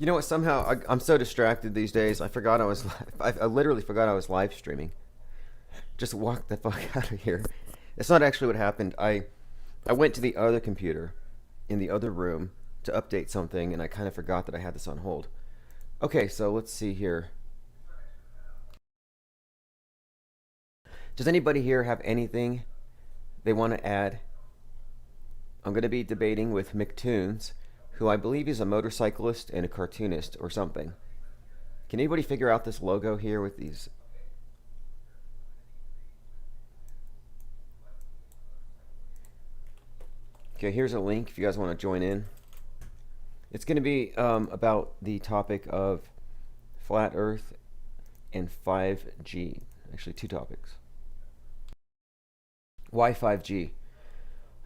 You know what? Somehow I'm so distracted these days. I forgot I was. I literally forgot I was live streaming. Just walk the fuck out of here. It's not actually what happened. I went to the other computer in the other room to update something, and I kind of forgot that I had this on hold. Okay, so let's see here. Does anybody here have anything they want to add? I'm going to be debating with MCTOONs, who I believe is a motorcyclist and a cartoonist or something. Can anybody figure out this logo here with these? Okay, here's a link if you guys want to join in. It's going to be about the topic of flat Earth and 5G. Actually, two topics. Why 5G?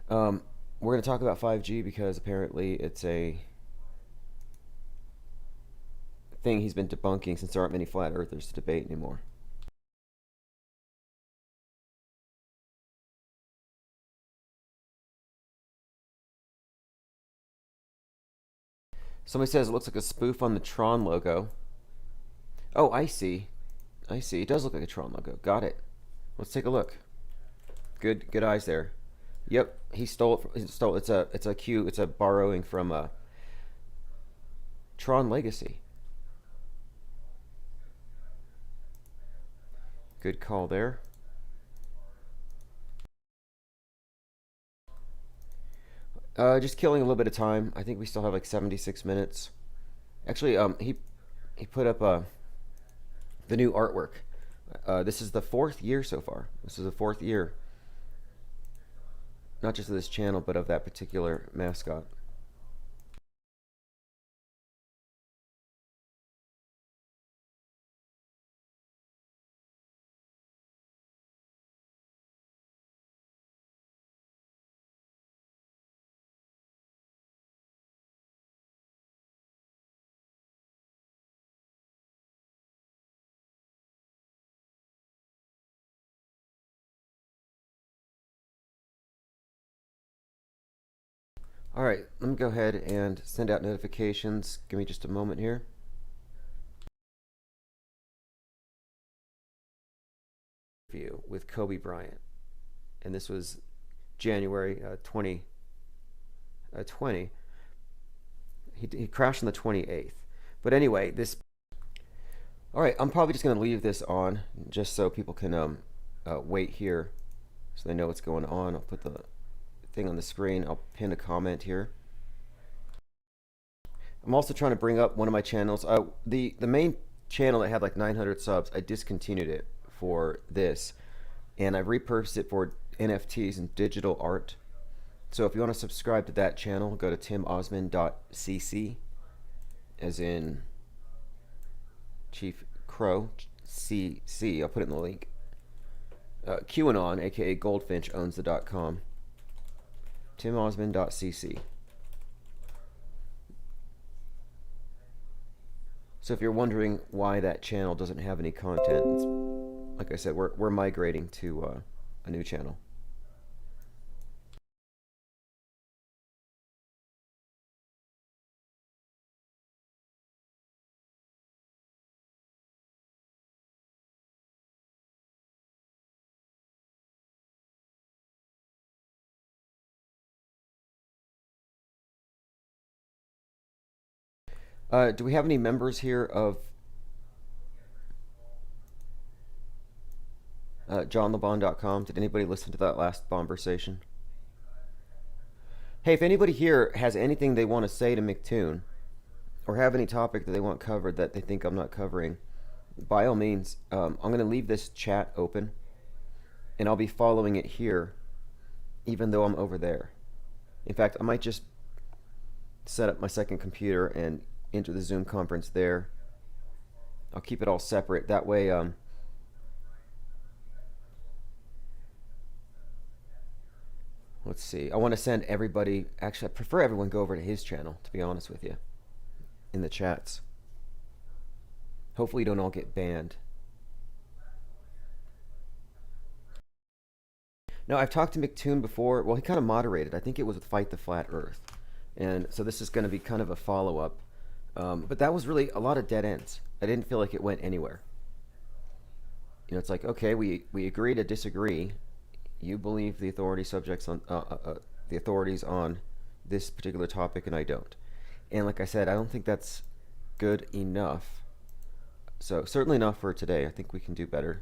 We're going to talk about 5G because apparently it's a thing he's been debunking since there aren't many flat earthers to debate anymore. Somebody says it looks like a spoof on the Tron logo. Oh, I see. I see. It does look like a Tron logo. Got it. Let's take a look. Good eyes there. Yep, he stole it. It's a borrowing from Tron Legacy. Good call there. Just killing a little bit of time. I think we still have like 76 minutes. Actually, he put up the new artwork. This is the fourth year so far. This is the fourth year, not just of this channel, but of that particular mascot. All right, let me go ahead and send out notifications. Give me just a moment here. View with Kobe Bryant, and this was January 2020. He crashed on the 28th. But anyway, this. All right, I'm probably just going to leave this on just so people can wait here so they know what's going on. I'll put the thing on the screen. I'll pin a comment here. I'm also trying to bring up one of my channels. The main channel that had like 900 subs, I discontinued it for this, and I repurposed it for NFTs and digital art. So if you want to subscribe to that channel, go to timosmond.cc, as in Chief Crow, CC. I'll put it in the link. QAnon, aka Goldfinch, owns the .com. timosmond.cc. So if you're wondering why that channel doesn't have any content, it's, like I said, we're migrating to a new channel. Do we have any members here of johnlebon.com? Did anybody listen to that last conversation? Hey, if anybody here has anything they want to say to MCTOON, or have any topic that they want covered that they think I'm not covering, by all means, I'm going to leave this chat open, and I'll be following it here, even though I'm over there. In fact, I might just set up my second computer and enter the Zoom conference there. I'll keep it all separate. That way, let's see. I want to send everybody. Actually, I prefer everyone go over to his channel, to be honest with you, in the chats. Hopefully, you don't all get banned. No, I've talked to MCTOON before. Well, he kind of moderated. I think it was with Fight the Flat Earth. And so this is going to be kind of a follow-up. But that was really a lot of dead ends. I didn't feel like it went anywhere. It's like, okay, we agree to disagree. You believe the authority subjects on the authorities on this particular topic, and I don't. And like I said, I don't think that's good enough. So certainly not for today. I think we can do better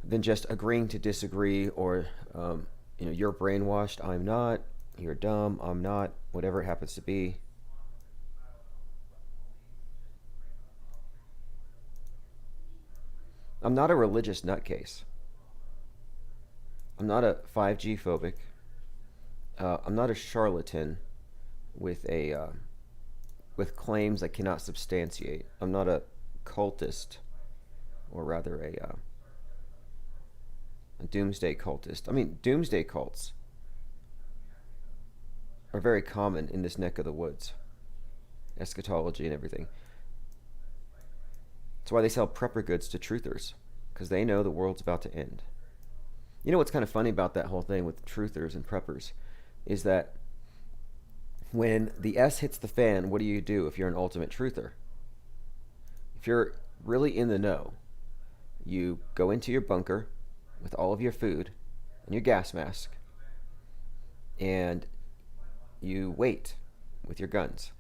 than just agreeing to disagree, or you're brainwashed, I'm not. You're dumb, I'm not. Whatever it happens to be. I'm not a religious nutcase. I'm not a 5G phobic. I'm not a charlatan with a with claims I cannot substantiate. I'm not a cultist, or rather a doomsday cultist. I mean, doomsday cults are very common in this neck of the woods, eschatology and everything. That's why they sell prepper goods to truthers, because they know the world's about to end. You know what's kind of funny about that whole thing with truthers and preppers is that when the S hits the fan, what do you do if you're an ultimate truther? If you're really in the know, you go into your bunker with all of your food and your gas mask, and you wait with your guns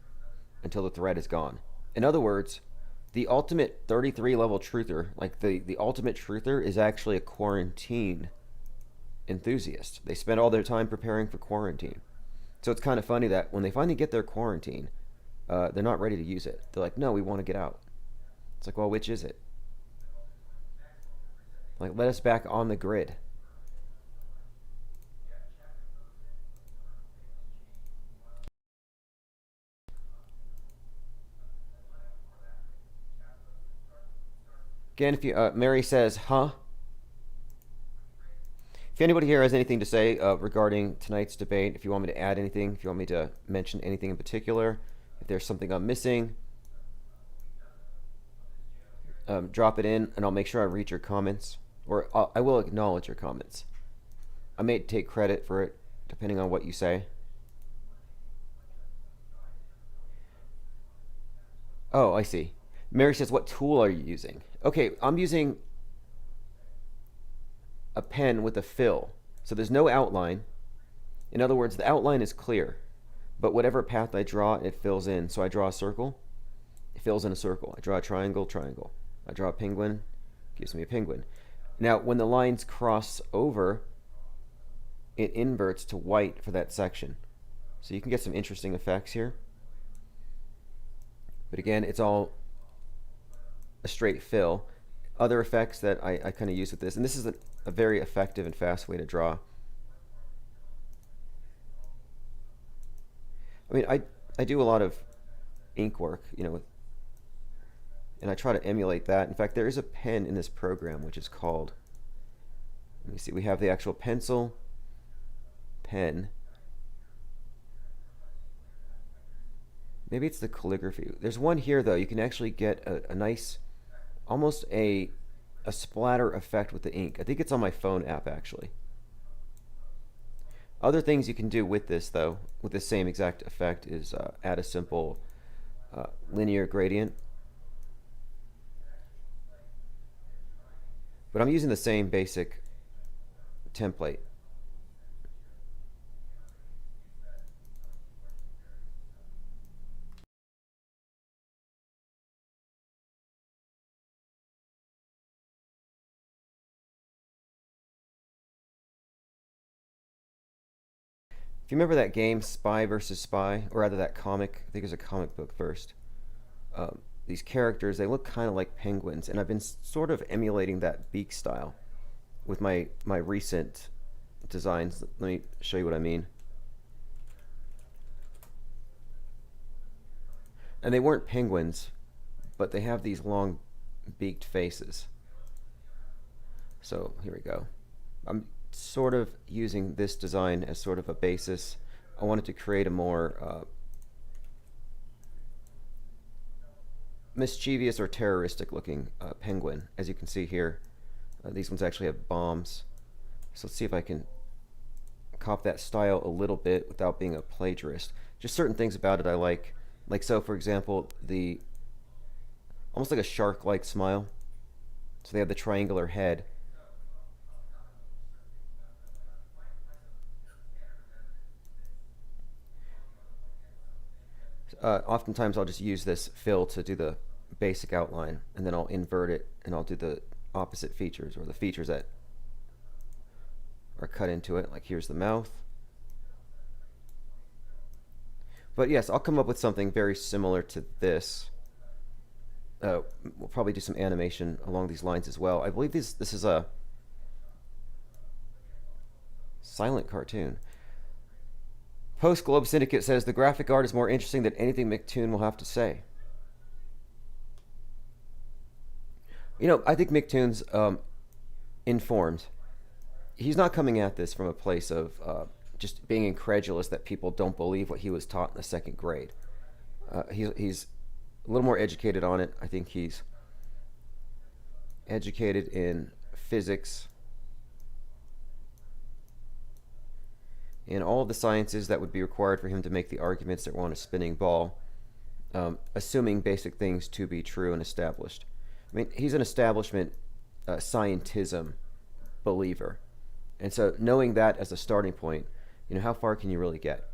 until the threat is gone. In other words, the ultimate 33 level truther, like the ultimate truther, is actually a quarantine enthusiast. They spend all their time preparing for quarantine. So it's kind of funny that when they finally get their quarantine, they're not ready to use it. They're like, no, we want to get out. It's like, well, which is it? Like, let us back on the grid. Again, if you, Mary says, huh? If anybody here has anything to say regarding tonight's debate, if you want me to add anything, if you want me to mention anything in particular, if there's something I'm missing, drop it in, and I'll make sure I read your comments, or I will acknowledge your comments. I may take credit for it, depending on what you say. Oh, I see. Mary says, what tool are you using? Okay, I'm using a pen with a fill. So there's no outline. In other words, the outline is clear, but whatever path I draw, it fills in. So I draw a circle, it fills in a circle. I draw a triangle, triangle. I draw a penguin, gives me a penguin. Now, when the lines cross over, it inverts to white for that section. So you can get some interesting effects here. But again, it's all a straight fill. Other effects that I kind of use with this, and this is a very effective and fast way to draw. I mean, I do a lot of ink work, and I try to emulate that. In fact, there is a pen in this program which is called, let me see, we have the actual pencil, pen. Maybe it's the calligraphy. There's one here, though. You can actually get a nice, almost a splatter effect with the ink. I think it's on my phone app, actually. Other things you can do with this, though, with the same exact effect, is add a simple linear gradient. But I'm using the same basic template. If you remember that game, Spy versus Spy, or rather that comic, I think it was a comic book first. These characters, they look kind of like penguins, and I've been sort of emulating that beak style with my recent designs. Let me show you what I mean. And they weren't penguins, but they have these long beaked faces. So here we go. I'm sort of using this design as sort of a basis. I wanted to create a more mischievous or terroristic looking penguin. As you can see here, these ones actually have bombs. So let's see if I can cop that style a little bit without being a plagiarist. Just certain things about it I like. Like, so for example, the almost like a shark-like smile. So they have the triangular head. Oftentimes I'll just use this fill to do the basic outline, and then I'll invert it and I'll do the opposite features, or the features that are cut into it. Like here's the mouth. But yes, I'll come up with something very similar to this. We'll probably do some animation along these lines as well. I believe this is a silent cartoon. Post Globe Syndicate says the graphic art is more interesting than anything MCTOON will have to say. You know, I think MCTOON's informed. He's not coming at this from a place of just being incredulous that people don't believe what he was taught in the second grade. He's a little more educated on it. I think he's educated in physics, in all of the sciences that would be required for him to make the arguments that were on a spinning ball, assuming basic things to be true and established. I mean, he's an establishment scientism believer. And so knowing that as a starting point, you know, how far can you really get?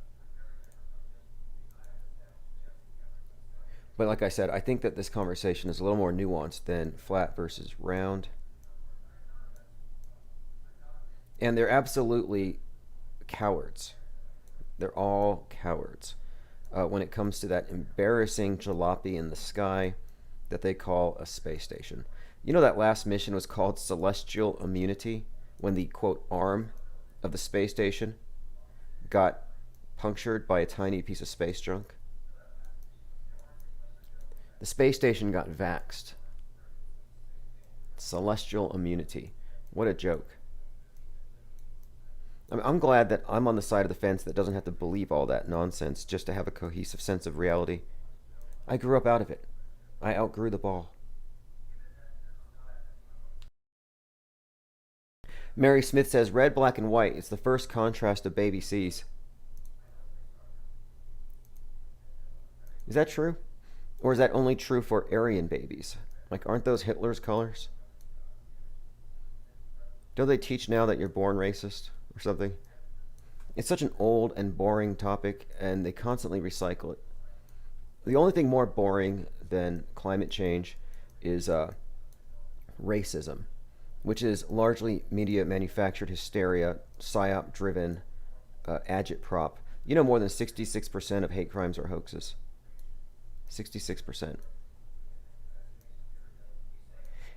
But like I said, I think that this conversation is a little more nuanced than flat versus round. And they're absolutely cowards. They're all cowards when it comes to that embarrassing jalopy in the sky that they call a space station. You know, that last mission was called Celestial Immunity, when the, quote, arm of the space station got punctured by a tiny piece of space junk. The space station got vaxxed. Celestial immunity. What a joke. I mean, I'm glad that I'm on the side of the fence that doesn't have to believe all that nonsense just to have a cohesive sense of reality. I grew up out of it. I outgrew the ball. Mary Smith says, red, black, and white. It's the first contrast of baby sees. Is that true? Or is that only true for Aryan babies? Like, aren't those Hitler's colors? Don't they teach now that you're born racist or something? It's such an old and boring topic, and they constantly recycle it. The only thing more boring than climate change is racism, which is largely media manufactured hysteria, psyop driven agitprop. You know, more than 66% of hate crimes are hoaxes. 66%.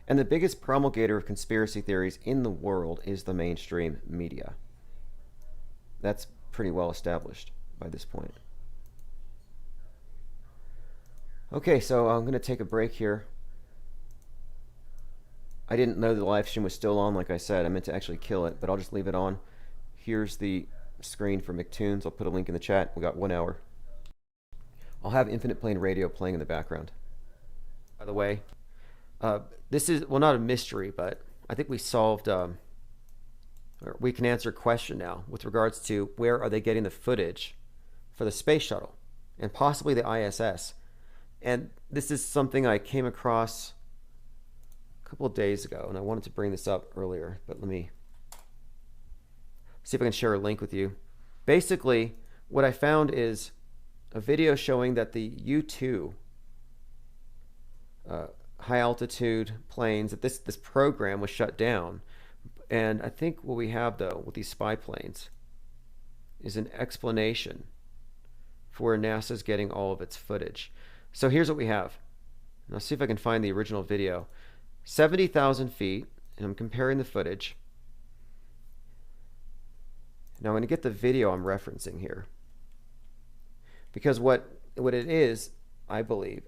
And the biggest promulgator of conspiracy theories in the world is the mainstream media. That's pretty well established by this point. Okay, so I'm going to take a break here. I didn't know the live stream was still on, like I said. I meant to actually kill it, but I'll just leave it on. Here's the screen for MCTOONs. I'll put a link in the chat. We got 1 hour. I'll have Infinite Plane Radio playing in the background. By the way, this is, well, not a mystery, but I think we solved, or we can answer a question now with regards to where are they getting the footage for the space shuttle and possibly the ISS. And this is something I came across a couple of days ago, and I wanted to bring this up earlier, but let me see if I can share a link with you. Basically, what I found is a video showing that the U-2 high altitude planes, that this program was shut down. And I think what we have, though, with these spy planes is an explanation for where NASA's getting all of its footage. So here's what we have. And I'll see if I can find the original video. 70,000 feet, and I'm comparing the footage. Now I'm going to get the video I'm referencing here. Because what it is, I believe,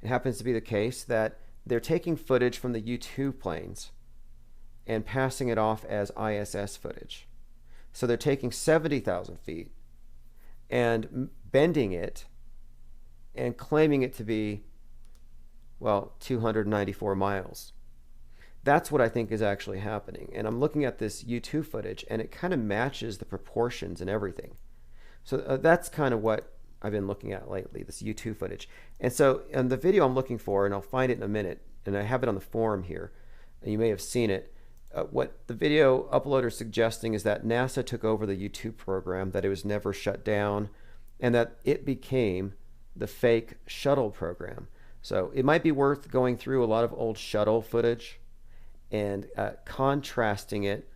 it happens to be the case that they're taking footage from the U-2 planes and passing it off as ISS footage. So they're taking 70,000 feet and bending it and claiming it to be, well, 294 miles. That's what I think is actually happening. And I'm looking at this U-2 footage, and it kind of matches the proportions and everything. So that's kind of what I've been looking at lately, this YouTube footage. And so, and the video I'm looking for, and I'll find it in a minute, and I have it on the forum here, and you may have seen it. What the video uploader is suggesting is that NASA took over the YouTube program, that it was never shut down, and that it became the fake shuttle program. So it might be worth going through a lot of old shuttle footage and contrasting it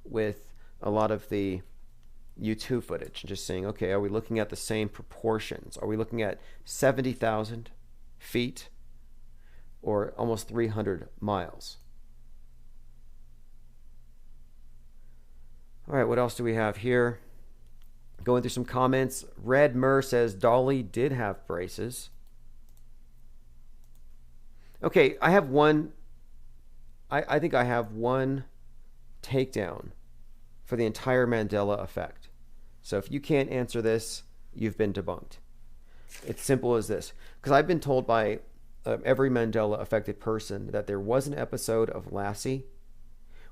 with a lot of the YouTube footage and just saying, okay, are we looking at the same proportions? Are we looking at 70,000 feet or almost 300 miles? All right, what else do we have here? Going through some comments. Red Murr says Dolly did have braces. Okay, I have one. I think I have one takedown for the entire Mandela effect. So if you can't answer this, you've been debunked. It's simple as this. Because I've been told by every Mandela affected person that there was an episode of Lassie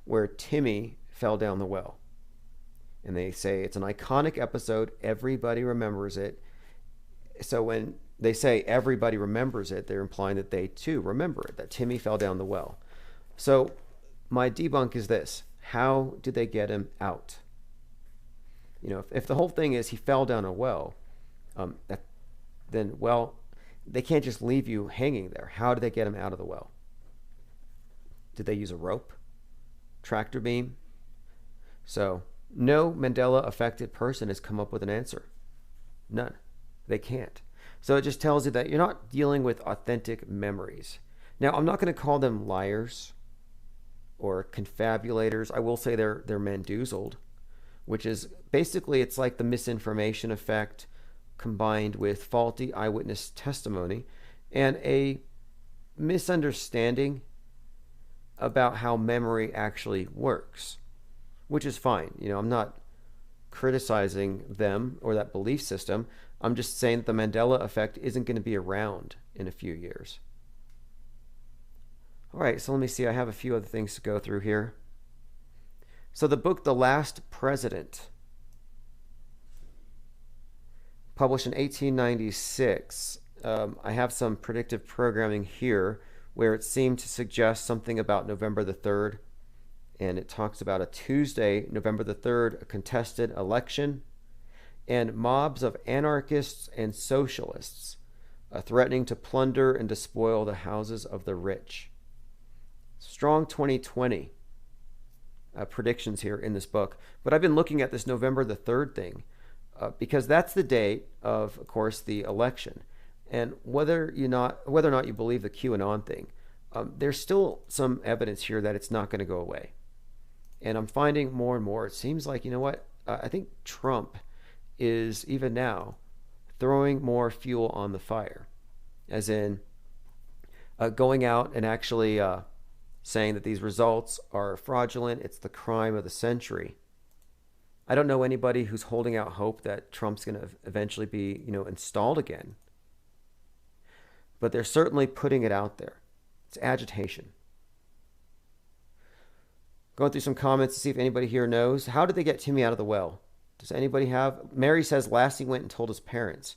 where Timmy fell down the well. And they say it's an iconic episode. Everybody remembers it. So when they say everybody remembers it, they're implying that they too remember it, that Timmy fell down the well. So my debunk is this. How did they get him out? You know, if the whole thing is he fell down a well, then, well, they can't just leave you hanging there. How did they get him out of the well? Did they use a rope? Tractor beam? So no Mandela affected person has come up with an answer. None. They can't. So it just tells you that you're not dealing with authentic memories. Now, I'm not going to call them liars or confabulators. I will say they're mandoozled, which is basically, it's like the misinformation effect combined with faulty eyewitness testimony and a misunderstanding about how memory actually works, which is fine. You know, I'm not criticizing them or that belief system. I'm just saying that the Mandela effect isn't going to be around in a few years. All right, so let me see. I have a few other things to go through here. So the book, The Last President, published in 1896. I have some predictive programming here where it seemed to suggest something about November the 3rd. And it talks about a Tuesday, November the 3rd, a contested election, and mobs of anarchists and socialists threatening to plunder and despoil the houses of the rich. Strong 2020 predictions here in this book. But I've been looking at this November the 3rd thing because that's the date of course, the election. And whether or not you believe the QAnon thing, there's still some evidence here that it's not going to go away. And I'm finding more and more, it seems like, you know what, I think Trump is even now throwing more fuel on the fire, as in going out and actually saying that these results are fraudulent. It's the crime of the century. I don't know anybody who's holding out hope that Trump's going to eventually be, installed again. But they're certainly putting it out there. It's agitation. Going through some comments to see if anybody here knows. How did they get Timmy out of the well? Does anybody have? Mary says Lassie went and told his parents.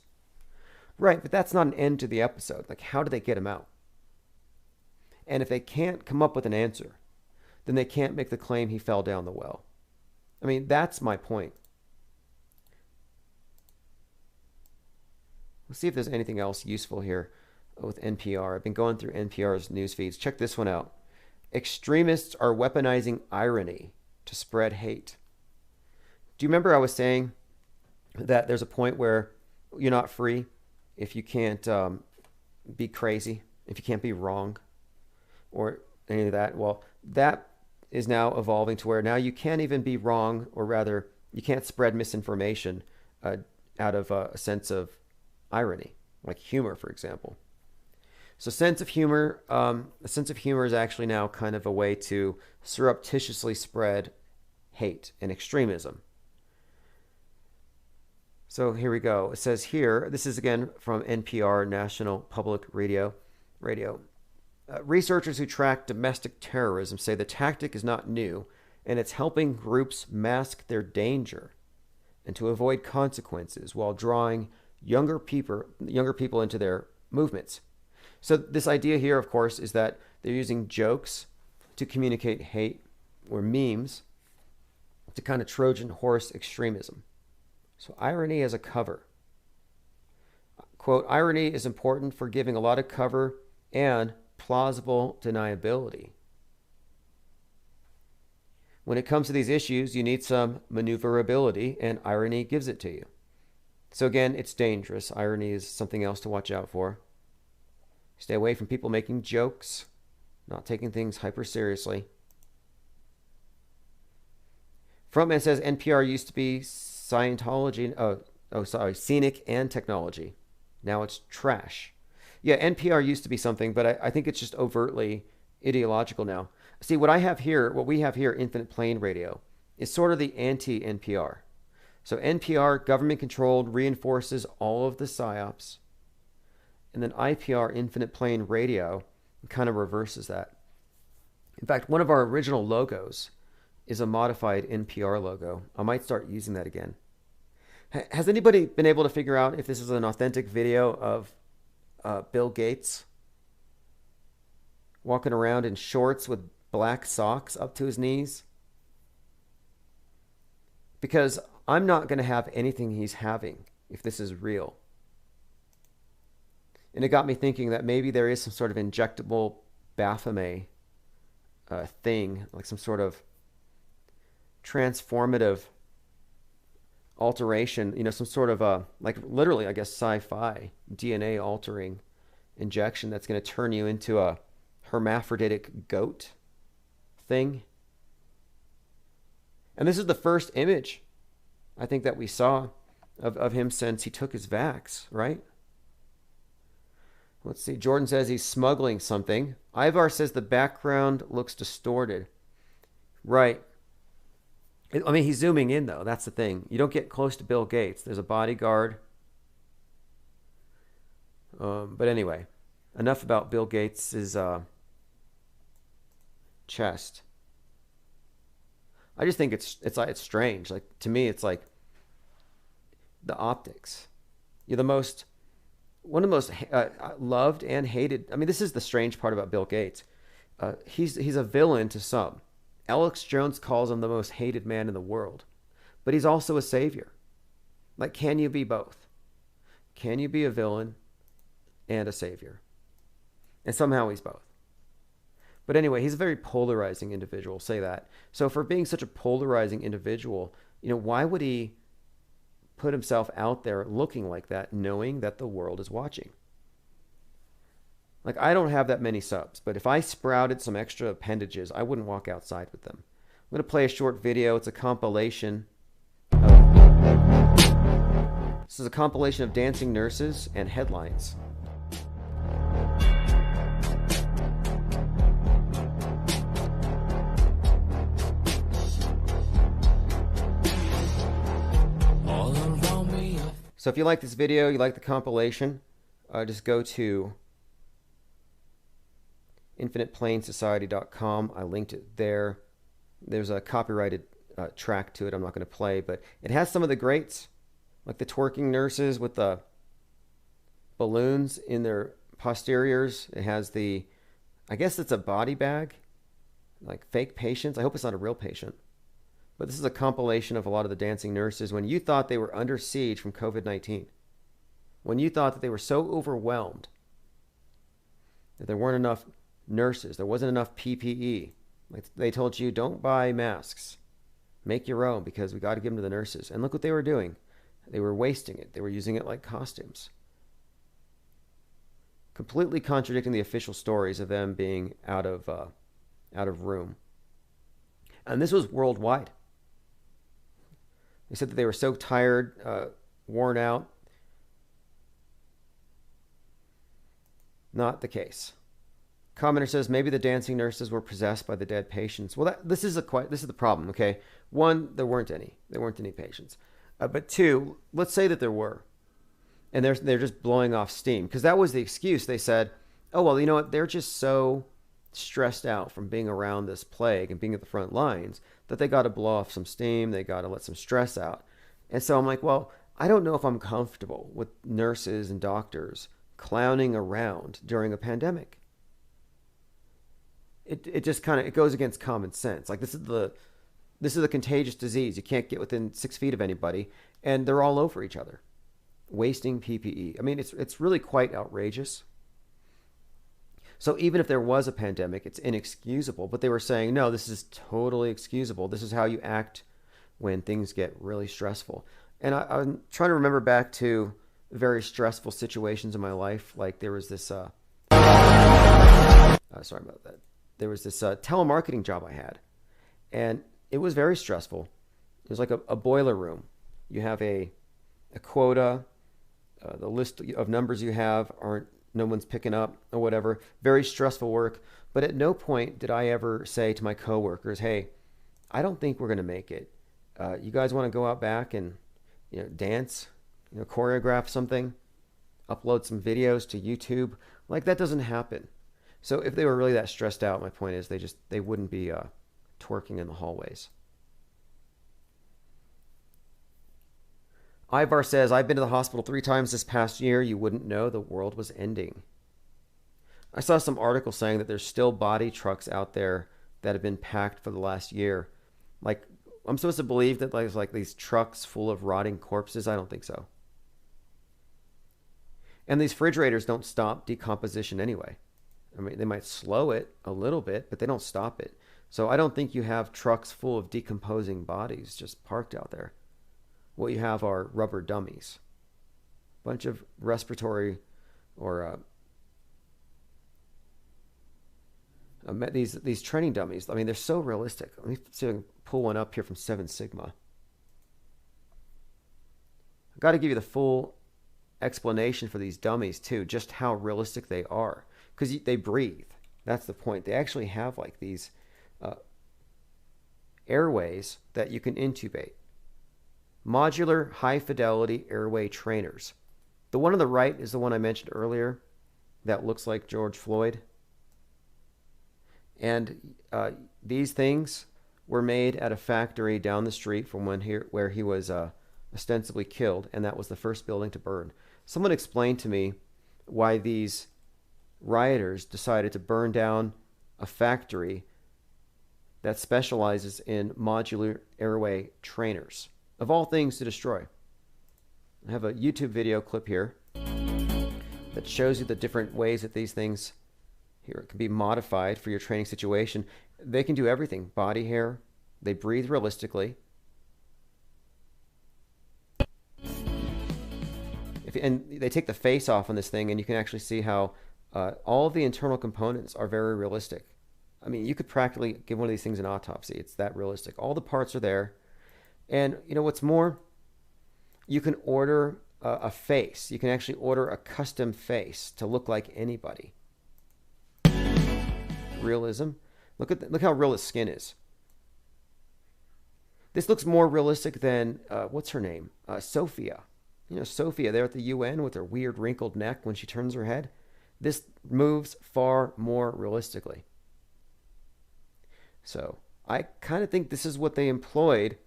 Right, but that's not an end to the episode. Like, how did they get him out? And if they can't come up with an answer, then they can't make the claim he fell down the well. I mean, that's my point. Let's see if there's anything else useful here with NPR. I've been going through NPR's news feeds. Check this one out. Extremists are weaponizing irony to spread hate. Do you remember I was saying that there's a point where you're not free if you can't be crazy, if you can't be wrong, or any of that? Well, that is now evolving to where now you can't even be wrong, or rather, you can't spread misinformation out of a sense of irony, like humor, for example. So a sense of humor is actually now kind of a way to surreptitiously spread hate and extremism. So here we go. It says here, this is again from NPR, National Public Radio. Researchers who track domestic terrorism say the tactic is not new, and it's helping groups mask their danger and to avoid consequences while drawing younger people into their movements. So this idea here, of course, is that they're using jokes to communicate hate, or memes to kind of Trojan horse extremism. So irony as a cover. Quote, irony is important for giving a lot of cover and plausible deniability. When it comes to these issues, you need some maneuverability, and irony gives it to you. So again, it's dangerous. Irony is something else to watch out for. Stay away from people making jokes, not taking things hyper seriously. Frontman says NPR used to be Scientology. Scenic and technology. Now it's trash. Yeah, NPR used to be something, but I think it's just overtly ideological now. See, what we have here, Infinite Plane Radio, is sort of the anti-NPR. So NPR, government-controlled, reinforces all of the psyops. And then IPR, Infinite Plane Radio, kind of reverses that. In fact, one of our original logos is a modified NPR logo. I might start using that again. Has anybody been able to figure out if this is an authentic video of Bill Gates walking around in shorts with black socks up to his knees? Because I'm not going to have anything he's having if this is real. And it got me thinking that maybe there is some sort of injectable Baphomet thing, like some sort of transformative alteration, some sort of like literally, I guess, sci-fi DNA altering injection that's going to turn you into a hermaphroditic goat thing. And this is the first image I think that we saw of him since he took his vax, right? Let's see. Jordan says he's smuggling something. Ivar says the background looks distorted. Right. I mean, he's zooming in, though. That's the thing. You don't get close to Bill Gates. There's a bodyguard. But anyway, enough about Bill Gates' chest. I just think it's strange. Like, to me, it's like the optics. You're one of the most loved and hated. I mean, this is the strange part about Bill Gates. He's a villain to some. Alex Jones calls him the most hated man in the world, but he's also a savior. Like, can you be both? Can you be a villain and a savior? And somehow he's both. But anyway, he's a very polarizing individual, say that. So for being such a polarizing individual, why would he put himself out there looking like that, knowing that the world is watching? Like, I don't have that many subs, but if I sprouted some extra appendages, I wouldn't walk outside with them. I'm going to play a short video. It's a compilation. This is a compilation of dancing nurses and headlines. So if you like this video, you like the compilation, just go to infiniteplanesociety.com. I linked it there. There's a copyrighted track to it I'm not going to play, but it has some of the greats, like the twerking nurses with the balloons in their posteriors. It has I guess it's a body bag, like fake patients. I hope it's not a real patient. But this is a compilation of a lot of the dancing nurses when you thought they were under siege from COVID-19. When you thought that they were so overwhelmed that there weren't enough nurses, there wasn't enough PPE. Like they told you, don't buy masks. Make your own because we got to give them to the nurses. And look what they were doing. They were wasting it. They were using it like costumes. Completely contradicting the official stories of them being out of room. And this was worldwide. They said that they were so tired, worn out. Not the case. Commenter says maybe the dancing nurses were possessed by the dead patients. Well, this is the problem. Okay, one, there weren't any patients, but two, let's say that there were, and they're just blowing off steam because that was the excuse. They said, oh well, you know what? They're just so stressed out from being around this plague and being at the front lines that they got to blow off some steam. They got to let some stress out. And so I'm like, well, I don't know if I'm comfortable with nurses and doctors clowning around during a pandemic. It just kind of it goes against common sense. Like this is a contagious disease. You can't get within 6 feet of anybody, and they're all over each other, wasting PPE. I mean, it's really quite outrageous. So even if there was a pandemic, it's inexcusable. But they were saying, no, this is totally excusable. This is how you act when things get really stressful. And I'm trying to remember back to very stressful situations in my life. Like there was this, sorry about that. There was this telemarketing job I had, and it was very stressful. It was like a boiler room. You have a quota. The list of numbers you have aren't no one's picking up or whatever. Very stressful work. But at no point did I ever say to my coworkers, "Hey, I don't think we're going to make it. You guys want to go out back and dance, choreograph something, upload some videos to YouTube?" Like that doesn't happen. So if they were really that stressed out, my point is they wouldn't be twerking in the hallways. Ivar says, I've been to the hospital 3 times this past year. You wouldn't know the world was ending. I saw some article saying that there's still body trucks out there that have been packed for the last year. Like, I'm supposed to believe that there's like these trucks full of rotting corpses? I don't think so. And these refrigerators don't stop decomposition anyway. I mean, they might slow it a little bit, but they don't stop it. So I don't think you have trucks full of decomposing bodies just parked out there. What you have are rubber dummies. A bunch of respiratory or these training dummies. I mean, they're so realistic. Let me see if I can pull one up here from 7 Sigma. I've got to give you the full explanation for these dummies too, just how realistic they are. Because they breathe. That's the point. They actually have like these airways that you can intubate. Modular high fidelity airway trainers. The one on the right is the one I mentioned earlier that looks like George Floyd. And these things were made at a factory down the street from where he was ostensibly killed, and that was the first building to burn. Someone explained to me why these rioters decided to burn down a factory that specializes in modular airway trainers. Of all things to destroy. I have a YouTube video clip here that shows you the different ways that these things here can be modified for your training situation. They can do everything. Body hair. They breathe realistically. And they take the face off on this thing, and you can actually see how all of the internal components are very realistic. I mean, you could practically give one of these things an autopsy. It's that realistic. All the parts are there. And you know what's more? You can order a face. You can actually order a custom face to look like anybody. Realism. Look how real his skin is. This looks more realistic than what's her name? Sophia. Sophia there at the UN with her weird wrinkled neck when she turns her head. This moves far more realistically. So I kind of think this is what they employed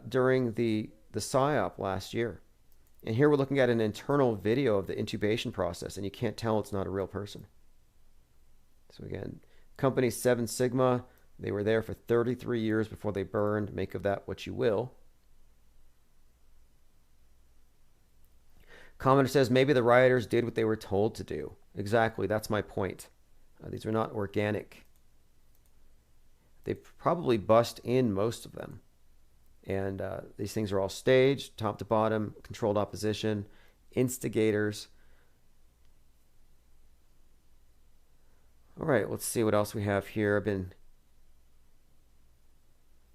during the PSYOP last year. And here we're looking at an internal video of the intubation process, and you can't tell it's not a real person. So again, company 7 Sigma, they were there for 33 years before they burned. Make of that what you will. Commenter says, maybe the rioters did what they were told to do. Exactly, that's my point. These are not organic. They probably bust in most of them. And these things are all staged, top to bottom, controlled opposition, instigators. All right, let's see what else we have here. I've been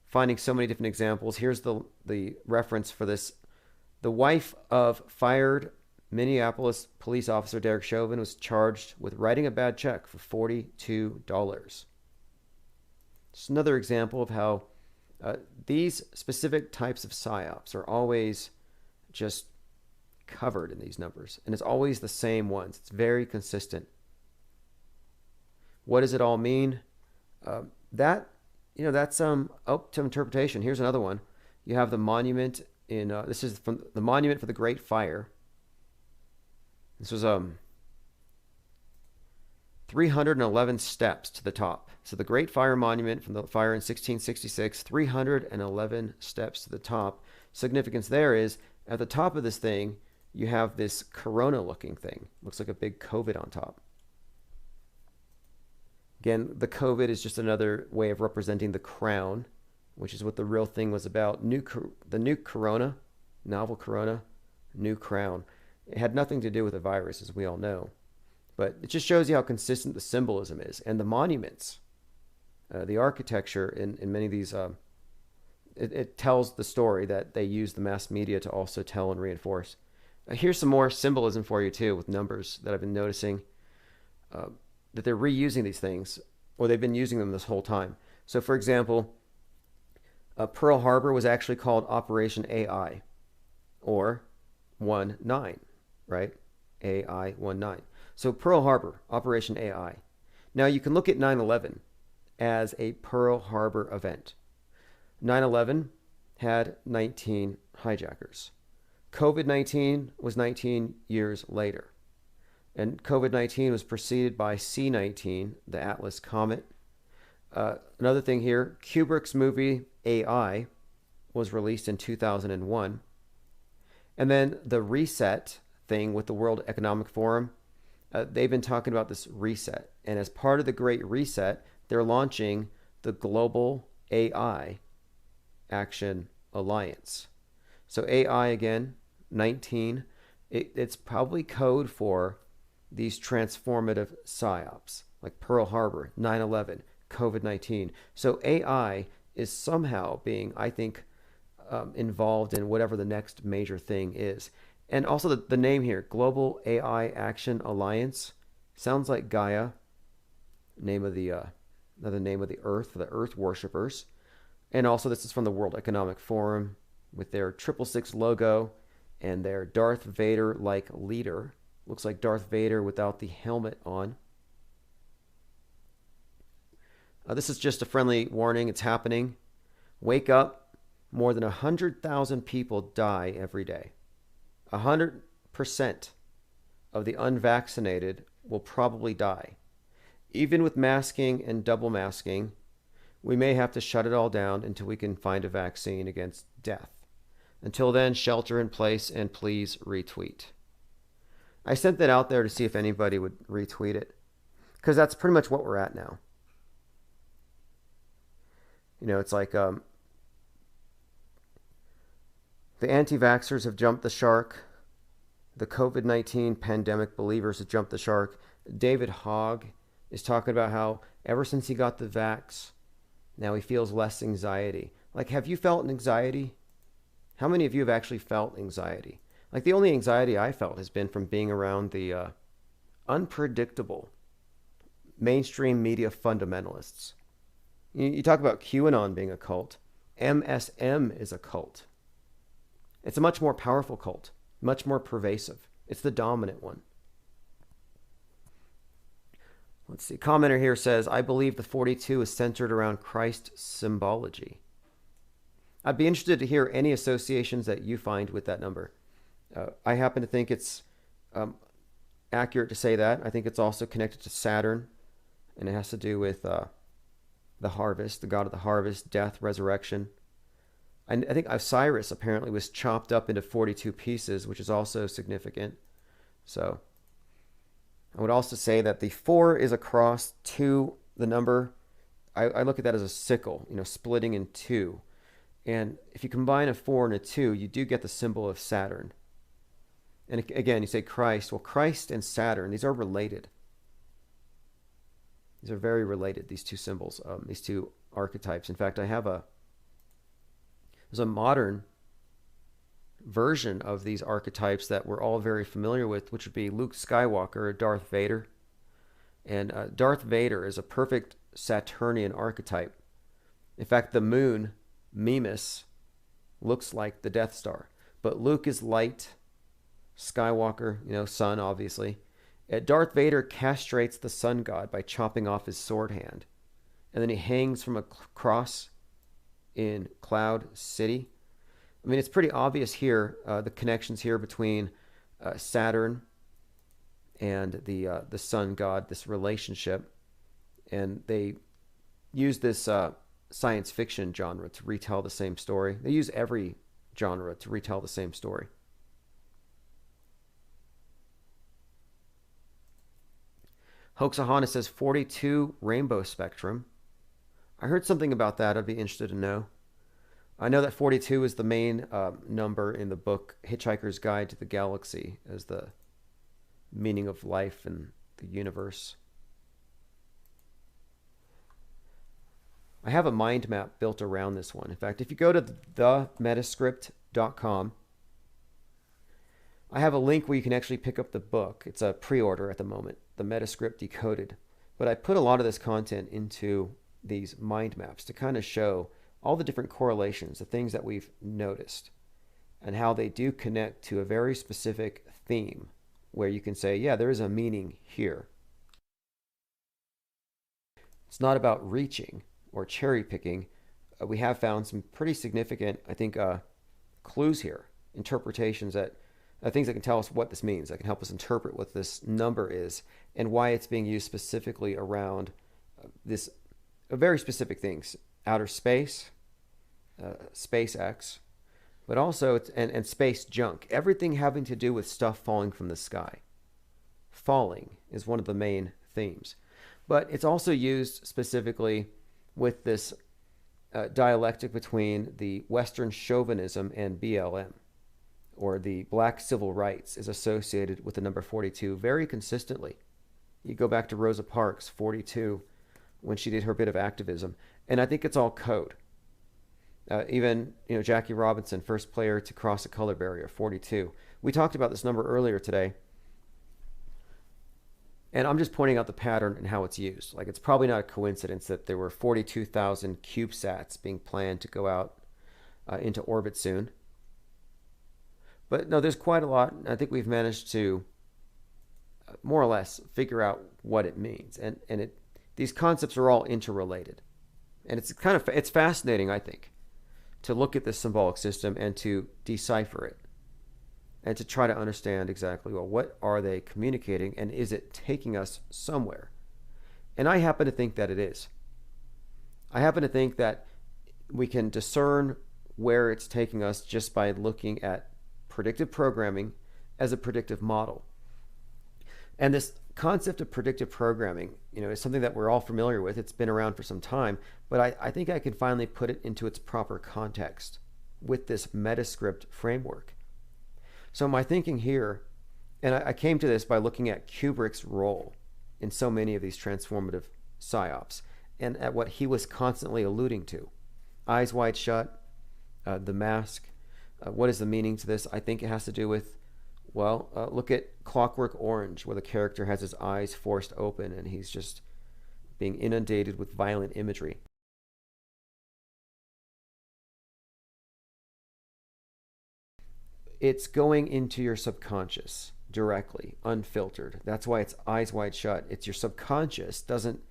finding so many different examples. Here's the reference for this. The wife of fired Minneapolis police officer Derek Chauvin was charged with writing a bad check for $42. It's another example of how these specific types of PSYOPs are always just covered in these numbers. And it's always the same ones. It's very consistent. What does it all mean? That's up to interpretation. Here's another one. You have the Monument this is from the Monument for the Great Fire. This was 311 steps to the top. So the Great Fire Monument from the fire in 1666, 311 steps to the top. Significance there is at the top of this thing, you have this corona-looking thing. Looks like a big COVID on top. Again, the COVID is just another way of representing the crown, which is what the real thing was about. The new corona, novel corona, new crown. It had nothing to do with the virus, as we all know. But it just shows you how consistent the symbolism is. And the monuments, the architecture in many of these, it tells the story that they use the mass media to also tell and reinforce. Here's some more symbolism for you, too, with numbers that I've been noticing. That they're reusing these things, or they've been using them this whole time. So, for example, Pearl Harbor was actually called Operation AI, or 19, right? AI-19. So Pearl Harbor, Operation AI. Now you can look at 9/11 as a Pearl Harbor event. 9/11 had 19 hijackers. COVID-19 was 19 years later. And COVID-19 was preceded by C-19, the Atlas Comet. Another thing here, Kubrick's movie AI was released in 2001. And then the reset thing with the World Economic Forum, they've been talking about this reset. And as part of the Great Reset, they're launching the Global AI Action Alliance. So AI again, 19. It's probably code for these transformative psyops like Pearl Harbor, 9/11, COVID-19. So AI is somehow being, I think, involved in whatever the next major thing is. And also the name here, Global AI Action Alliance, sounds like Gaia, name of the another name of the Earth, the Earth worshippers. And also this is from the World Economic Forum with their 666 logo and their Darth Vader-like leader. Looks like Darth Vader without the helmet on. This is just a friendly warning. It's happening. Wake up. More than 100,000 people die every day. 100% of the unvaccinated will probably die. Even with masking and double masking, we may have to shut it all down until we can find a vaccine against death. Until then, shelter in place and please retweet. I sent that out there to see if anybody would retweet it, because that's pretty much what we're at now. You know, it's like the anti-vaxxers have jumped the shark. The COVID-19 pandemic believers have jumped the shark. David Hogg is talking about how ever since he got the vax, now he feels less anxiety. Like, have you felt anxiety? How many of you have actually felt anxiety? Like, the only anxiety I felt has been from being around the unpredictable mainstream media fundamentalists. You talk about QAnon being a cult. MSM is a cult. It's a much more powerful cult, much more pervasive. It's the dominant one. Let's see. Commenter here says, I believe the 42 is centered around Christ symbology. I'd be interested to hear any associations that you find with that number. I happen to think it's accurate to say that. I think it's also connected to Saturn, and it has to do with the harvest, the god of the harvest, death, resurrection. I think Osiris apparently was chopped up into 42 pieces, which is also significant. So I would also say that the 4 is across 2, the number. I look at that as a sickle, you know, splitting in 2. And if you combine a 4 and a 2, you do get the symbol of Saturn. And again, you say Christ. Well, Christ and Saturn, these are related. These are very related, these two symbols, these two archetypes. In fact, there's a modern version of these archetypes that we're all very familiar with, which would be Luke Skywalker or Darth Vader. And Darth Vader is a perfect Saturnian archetype. In fact, the moon, Mimas, looks like the Death Star. But Luke is light. Skywalker, you know, sun, obviously. Darth Vader castrates the sun god by chopping off his sword hand. And then he hangs from a cross in Cloud City. I mean, it's pretty obvious here, the connections here between Saturn and the sun god, this relationship, and they use this science fiction genre to retell the same story. They use every genre to retell the same story. Hoaxahana says 42 rainbow spectrum. I heard something about that. I'd be interested to know. I know that 42 is the main number in the book Hitchhiker's Guide to the Galaxy as the meaning of life and the universe. I have a mind map built around this one. In fact, if you go to themetascript.com, I have a link where you can actually pick up the book. It's a pre-order at the moment, the Metascript Decoded. But I put a lot of this content into these mind maps to kind of show all the different correlations, the things that we've noticed, and how they do connect to a very specific theme where you can say, yeah, there is a meaning here. It's not about reaching or cherry picking. We have found some pretty significant, I think, clues here, interpretations that things that can tell us what this means, that can help us interpret what this number is and why it's being used specifically around this very specific things, outer space, SpaceX, but also and space junk, everything having to do with stuff falling from the sky. Falling is one of the main themes, but it's also used specifically with this dialectic between the Western chauvinism and BLM, or the black civil rights, is associated with the number 42 very consistently. You go back to Rosa Parks, 42, when she did her bit of activism, and I think it's all code. Even Jackie Robinson, first player to cross a color barrier, 42. We talked about this number earlier today, and I'm just pointing out the pattern and how it's used. Like, it's probably not a coincidence that there were 42,000 CubeSats being planned to go out into orbit soon. But no, there's quite a lot. I think we've managed to more or less figure out what it means, and these concepts are all interrelated, and it's fascinating, I think, to look at this symbolic system and to decipher it, and to try to understand exactly, well, what are they communicating, and is it taking us somewhere? And I happen to think that it is. I happen to think that we can discern where it's taking us just by looking at predictive programming as a predictive model. And this concept of predictive programming, is something that we're all familiar with. It's been around for some time, but I think I can finally put it into its proper context with this Metascript framework. So my thinking here, and I came to this by looking at Kubrick's role in so many of these transformative psyops, and at what he was constantly alluding to. Eyes Wide Shut, The Mask. What is the meaning to this? I think it has to do with, look at Clockwork Orange, where the character has his eyes forced open and he's just being inundated with violent imagery. It's going into your subconscious directly, unfiltered. That's why it's Eyes Wide Shut. It's your subconscious doesn't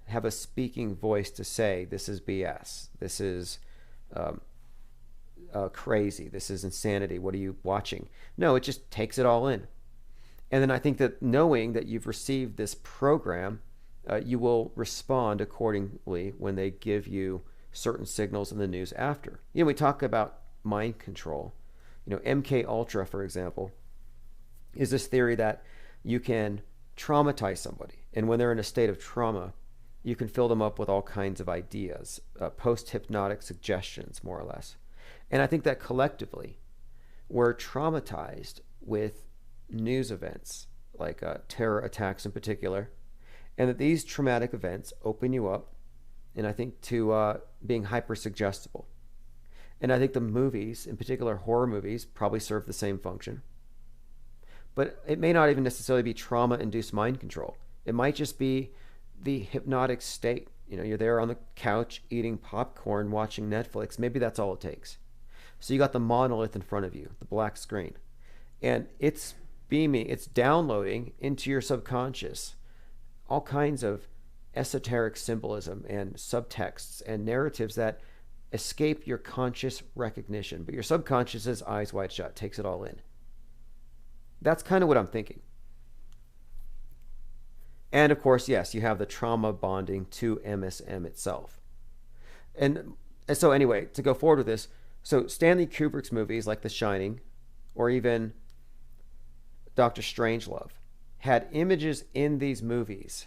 have a speaking voice to say, this is BS, this is crazy, this is insanity, what are you watching? No, it just takes it all in. And then I think that knowing that you've received this program, you will respond accordingly when they give you certain signals in the news after. We talk about mind control. MK Ultra, for example, is this theory that you can traumatize somebody, and when they're in a state of trauma, you can fill them up with all kinds of ideas, post-hypnotic suggestions, more or less. And I think that collectively, we're traumatized with news events, like terror attacks in particular, and that these traumatic events open you up, and I think to being hyper-suggestible. And I think the movies, in particular horror movies, probably serve the same function. But it may not even necessarily be trauma-induced mind control. It might just be the hypnotic state. You're there on the couch eating popcorn, watching Netflix. Maybe that's all it takes. So you got the monolith in front of you, the black screen. And it's beaming, it's downloading into your subconscious all kinds of esoteric symbolism and subtexts and narratives that escape your conscious recognition, but your subconscious is eyes wide shut, takes it all in. That's kind of what I'm thinking. And of course, yes, you have the trauma bonding to MSM itself. And so anyway, to go forward with this, so Stanley Kubrick's movies like The Shining or even Dr. Strangelove had images in these movies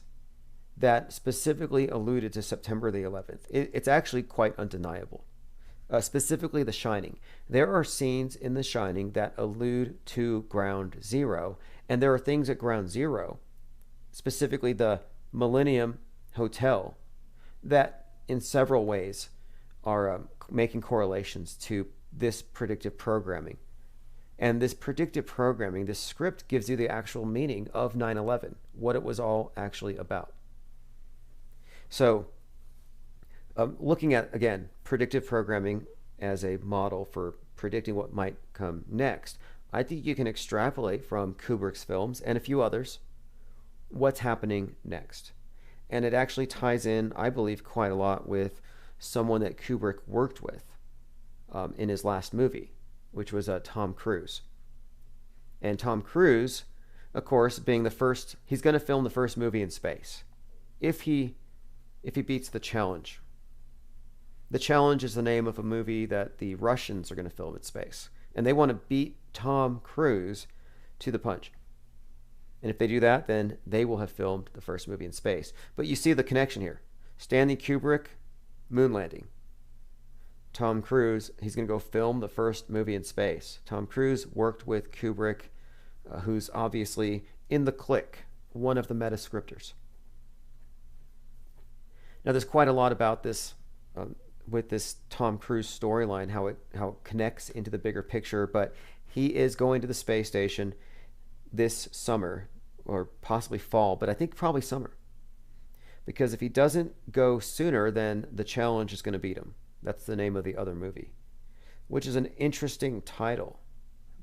that specifically alluded to September the 11th. It's actually quite undeniable. Specifically The Shining. There are scenes in The Shining that allude to Ground Zero, and there are things at Ground Zero, specifically the Millennium Hotel, that in several ways are making correlations to this predictive programming. And this predictive programming, this script, gives you the actual meaning of 9/11, what it was all actually about. So, looking at, again, predictive programming as a model for predicting what might come next, I think you can extrapolate from Kubrick's films and a few others what's happening next. And it actually ties in, I believe, quite a lot with someone that Kubrick worked with in his last movie, which was Tom Cruise. And Tom Cruise, of course, being the first, he's going to film the first movie in space if he beats the challenge. The Challenge is the name of a movie that the Russians are going to film in space, and they want to beat Tom Cruise to the punch. And if they do that, then they will have filmed the first movie in space. But you see the connection here. Stanley Kubrick, moon landing. Tom Cruise, he's going to go film the first movie in space. Tom Cruise worked with Kubrick, who's obviously in the clique, one of the meta scripters. Now, there's quite a lot about this with this Tom Cruise storyline, how it connects into the bigger picture, but he is going to the space station this summer, or possibly fall, but I think probably summer. Because if he doesn't go sooner, then the Challenge is going to beat him. That's the name of the other movie, which is an interesting title,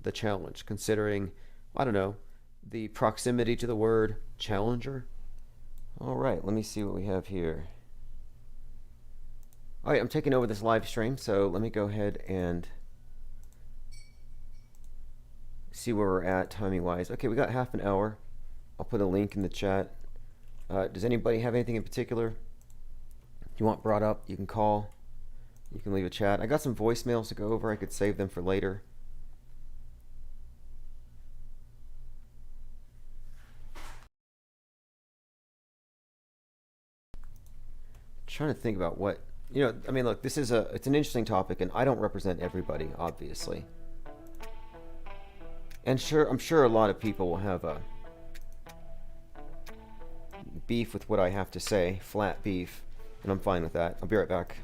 The Challenge, considering, I don't know, the proximity to the word challenger. All right, let me see what we have here. All right, I'm taking over this live stream, so let me go ahead and see where we're at timing-wise. Okay, we got half an hour. I'll put a link in the chat. Does anybody have anything in particular you want brought up? You can call. You can leave a chat. I got some voicemails to go over. I could save them for later. I'm trying to think about what, I mean, look, it's an interesting topic, and I don't represent everybody, obviously. And I'm sure a lot of people will have a beef with what I have to say, flat beef, and I'm fine with that. I'll be right back.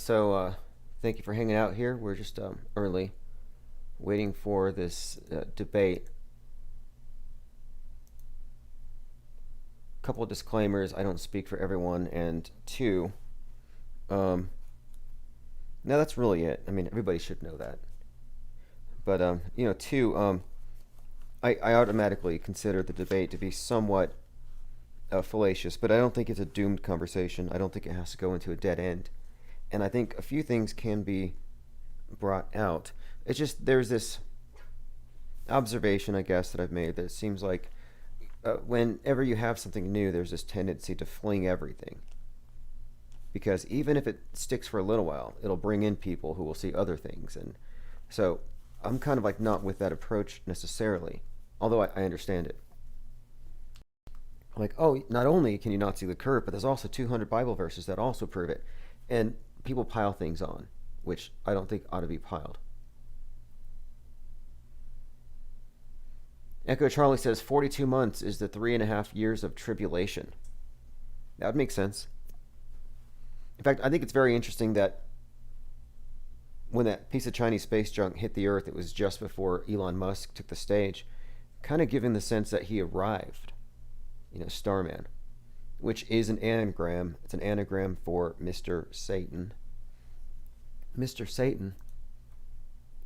so thank you for hanging out here. We're just early, waiting for this debate. Couple of disclaimers: I don't speak for everyone, and two, um, no, that's really it. I mean, everybody should know that. But two, I automatically consider the debate to be somewhat fallacious, but I don't think it's a doomed conversation. I don't think it has to go into a dead end, and I think a few things can be brought out. It's just there's this observation, I guess, that I've made that it seems like whenever you have something new, there's this tendency to fling everything. Because even if it sticks for a little while, it'll bring in people who will see other things. And so I'm kind of like not with that approach necessarily, although I understand it. Like, oh, not only can you not see the curve, but there's also 200 Bible verses that also prove it. And people pile things on, which I don't think ought to be piled. Echo Charlie says 42 months is the 3.5 years of tribulation. That would make sense. In fact, I think it's very interesting that when that piece of Chinese space junk hit the Earth, it was just before Elon Musk took the stage, kind of giving the sense that he arrived, Starman, which is an anagram. It's an anagram for Mr. Satan. Mr. Satan.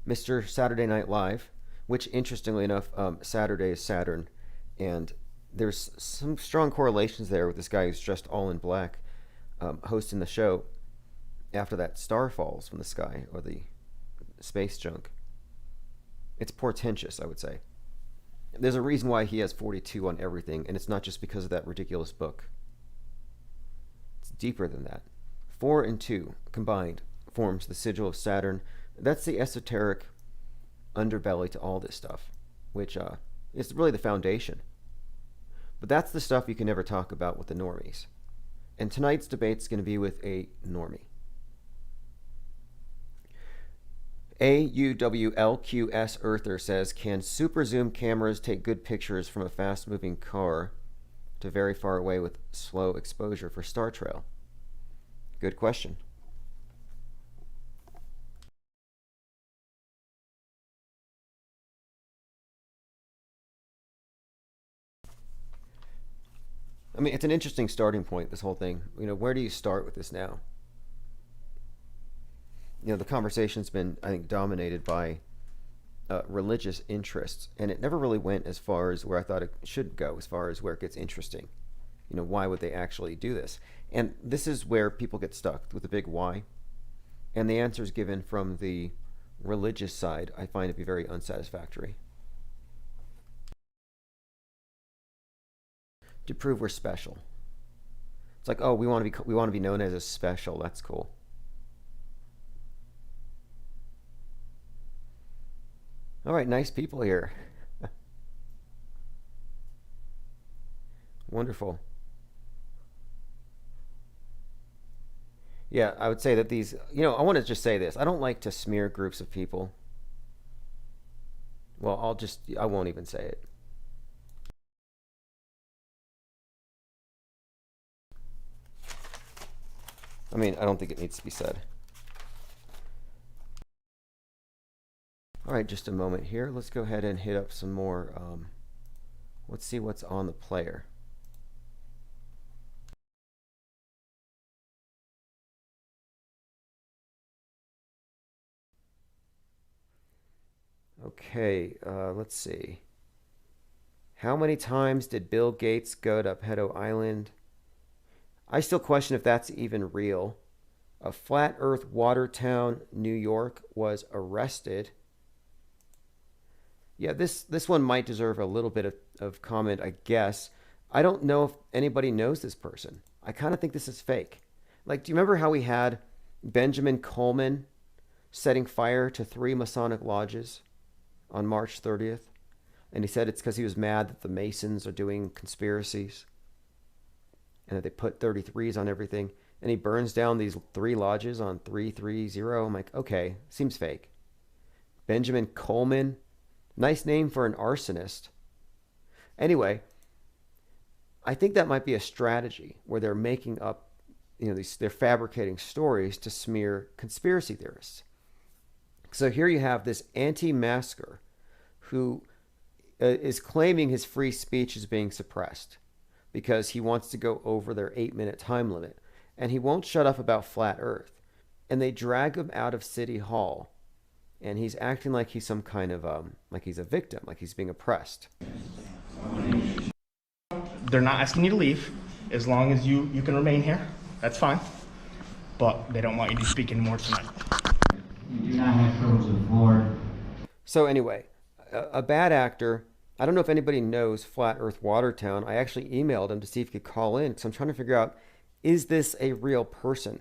Mr. Saturday Night Live, which, interestingly enough, Saturday is Saturn, and there's some strong correlations there with this guy who's dressed all in black, hosting the show after that star falls from the sky, or the space junk. It's portentous, I would say. There's a reason why he has 42 on everything, and it's not just because of that ridiculous book. It's deeper than that. 4 and 2 combined forms the sigil of Saturn. That's the esoteric underbelly to all this stuff, which is really the foundation. But that's the stuff you can never talk about with the normies. And tonight's debate's going to be with a normie. AUWLQS Earther says, can super zoom cameras take good pictures from a fast moving car to very far away with slow exposure for star trail? Good question. I mean, it's an interesting starting point, this whole thing. Where do you start with this now? The conversation's been, I think, dominated by religious interests, and it never really went as far as where I thought it should go, as far as where it gets interesting. Why would they actually do this? And this is where people get stuck with the big why. And the answers given from the religious side, I find to be very unsatisfactory. To prove we're special. It's like, oh, we want to be known as a special. That's cool. All right, nice people here. Wonderful. Yeah, I would say that these, I want to just say this. I don't like to smear groups of people. Well, I won't even say it. I mean, I don't think it needs to be said. All right, just a moment here. Let's go ahead and hit up some more. Let's see what's on the player. Okay, let's see. How many times did Bill Gates go to Pedo Island? I still question if that's even real. A flat earth Watertown, New York was arrested. Yeah, this one might deserve a little bit of comment, I guess. I don't know if anybody knows this person. I kind of think this is fake. Like, do you remember how we had Benjamin Coleman setting fire to 3 Masonic lodges on March 30th? And he said it's because he was mad that the Masons are doing conspiracies and that they put 33s on everything. And he burns down these 3 lodges on 330. I'm like, okay, seems fake. Benjamin Coleman, nice name for an arsonist. Anyway, I think that might be a strategy where they're making up they're fabricating stories to smear conspiracy theorists. So here you have this anti-masker who is claiming his free speech is being suppressed because he wants to go over their 8-minute time limit, and he won't shut up about flat Earth. And they drag him out of City Hall, and he's acting like he's some kind of like he's a victim, like he's being oppressed. They're not asking you to leave. As long as you can remain here, that's fine. But they don't want you to speak anymore tonight. You do not have privilege of the floor. So anyway, a bad actor. I don't know if anybody knows Flat Earth Watertown. I actually emailed him to see if he could call in because I'm trying to figure out, is this a real person?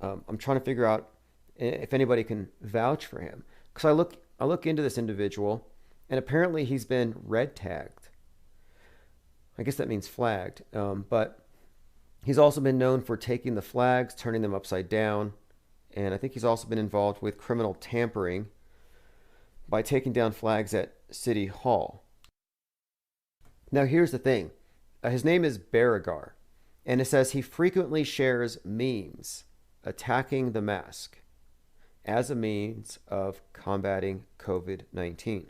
I'm trying to figure out if anybody can vouch for him. Because I look into this individual, and apparently he's been red tagged. I guess that means flagged. But he's also been known for taking the flags, turning them upside down. And I think he's also been involved with criminal tampering by taking down flags at City Hall. Now here's the thing. His name is Baragar. And it says he frequently shares memes attacking the mask as a means of combating COVID-19.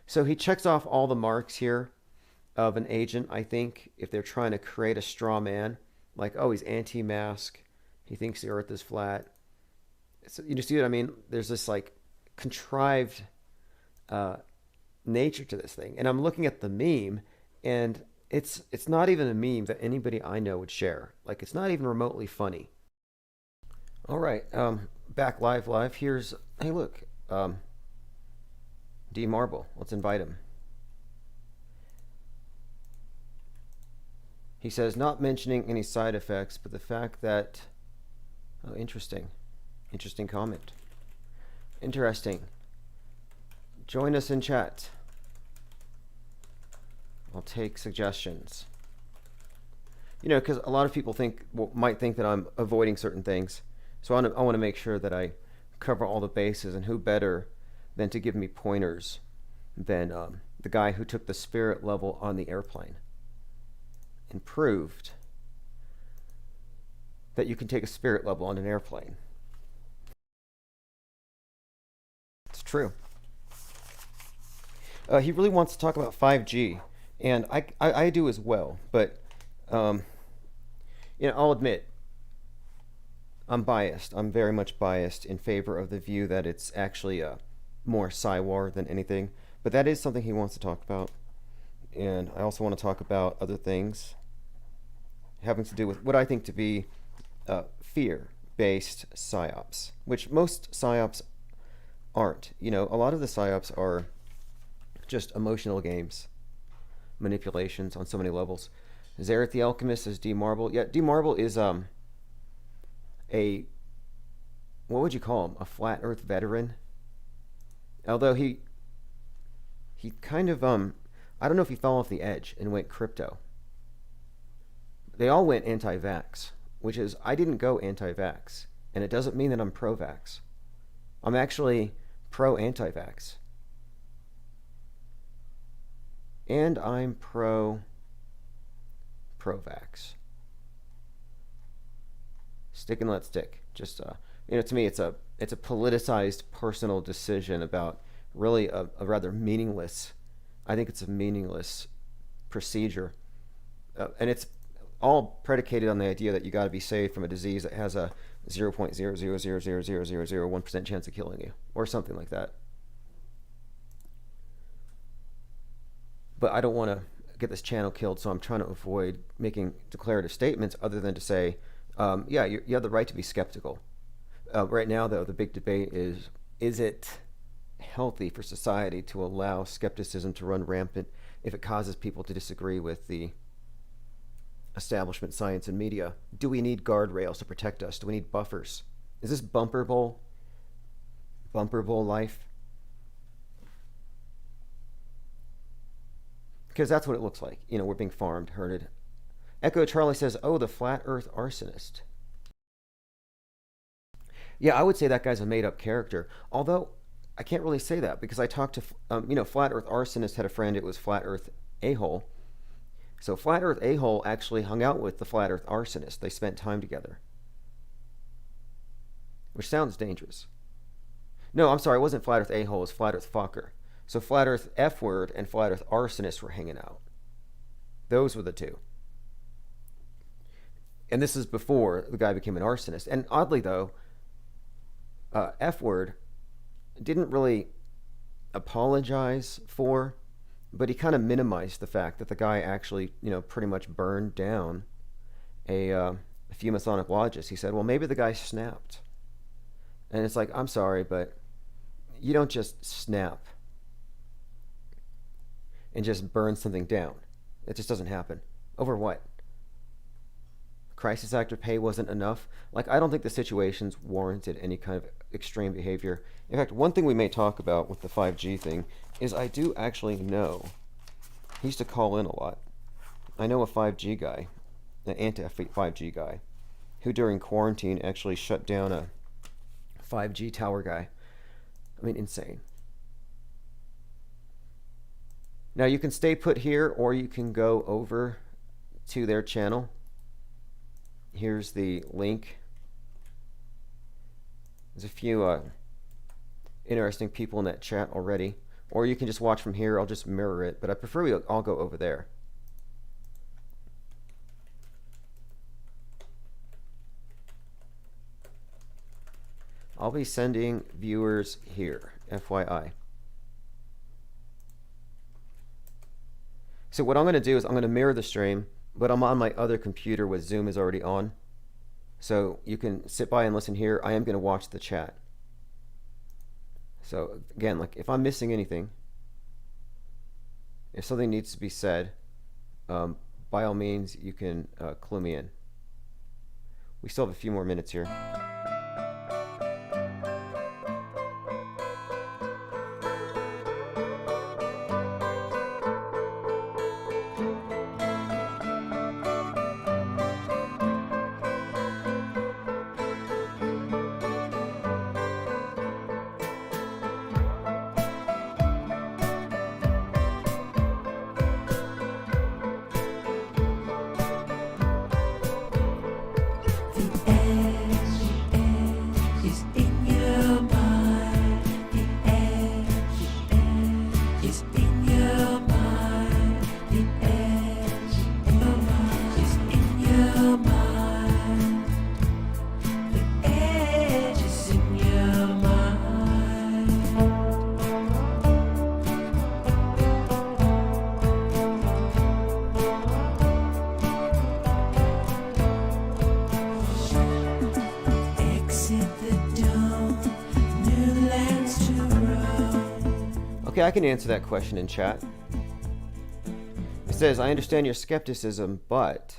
So he checks off all the marks here of an agent, I think, if they're trying to create a straw man, like, oh, he's anti-mask, he thinks the earth is flat. So you see what I mean? There's this like contrived nature to this thing. And I'm looking at the meme, and it's not even a meme that anybody I know would share. Like, it's not even remotely funny. All right, back live. Here's, hey, look, D Marble. Let's invite him. He says, not mentioning any side effects, but the fact that, oh, interesting comment. Interesting. Join us in chat. I'll take suggestions. Because a lot of people might think that I'm avoiding certain things. So I want to make sure that I cover all the bases, and who better than to give me pointers than the guy who took the spirit level on the airplane and proved that you can take a spirit level on an airplane. It's true. He really wants to talk about 5G, and I do as well, but I'll admit, I'm biased. I'm very much biased in favor of the view that it's actually more Psy-War than anything. But that is something he wants to talk about. And I also want to talk about other things having to do with what I think to be fear-based psyops, which most psyops aren't. A lot of the psyops are just emotional games, manipulations on so many levels. Zareth the Alchemist says D Marble. Yeah, D Marble is what would you call him? A flat earth veteran? Although he kind of I don't know if he fell off the edge and went crypto. They all went anti-vax, which is, I didn't go anti-vax, and it doesn't mean that I'm pro-vax. I'm actually pro-anti-vax. And I'm pro-vax. Stick and let stick. Just to me, it's a politicized personal decision about really a rather meaningless. I think it's a meaningless procedure, and it's all predicated on the idea that you got to be saved from a disease that has a 0.000000001% chance of killing you, or something like that. But I don't want to get this channel killed, so I'm trying to avoid making declarative statements other than to say, yeah, you have the right to be skeptical. Right now, though, the big debate is it healthy for society to allow skepticism to run rampant if it causes people to disagree with the establishment, science, and media? Do we need guardrails to protect us? Do we need buffers? Is this bumper bowl life? Because that's what it looks like. We're being farmed, herded. Echo Charlie says, oh, the flat earth arsonist. Yeah, I would say that guy's a made-up character. Although, I can't really say that because I talked to, Flat Earth Arsonist had a friend, it was Flat Earth A-hole. So Flat Earth A-hole actually hung out with the Flat Earth Arsonist. They spent time together. which sounds dangerous. No, I'm sorry, it wasn't Flat Earth a-hole, it was Flat Earth fucker. So Flat Earth F-word and Flat Earth arsonist were hanging out. Those were the two. And this is before the guy became an arsonist. And oddly, though, F-word didn't really apologize for, but he kind of minimized the fact that the guy actually, pretty much burned down a few Masonic lodges. He said, well, maybe the guy snapped. And it's like, I'm sorry, but you don't just snap and just burn something down. It just doesn't happen. Over what? Crisis actor pay wasn't enough? Like, I don't think the situations warranted any kind of extreme behavior. In fact, one thing we may talk about with the 5G thing is I do actually know, he used to call in a lot. I know a 5G guy, an anti-5G guy, who during quarantine actually shut down a 5G tower guy. I mean, insane. Now you can stay put here, or you can go over to their channel. Here's the link. There's a few interesting people in that chat already. Or you can just watch from here. I'll just mirror it, but I prefer we all go over there. I'll be sending viewers here, FYI. So what I'm going to do is I'm going to mirror the stream, but I'm on my other computer with Zoom is already on. So you can sit by and listen here. I am going to watch the chat. So again, like if I'm missing anything, if something needs to be said, by all means, you can clue me in. We still have a few more minutes here. Okay, I can answer that question in chat. It says, I understand your skepticism, but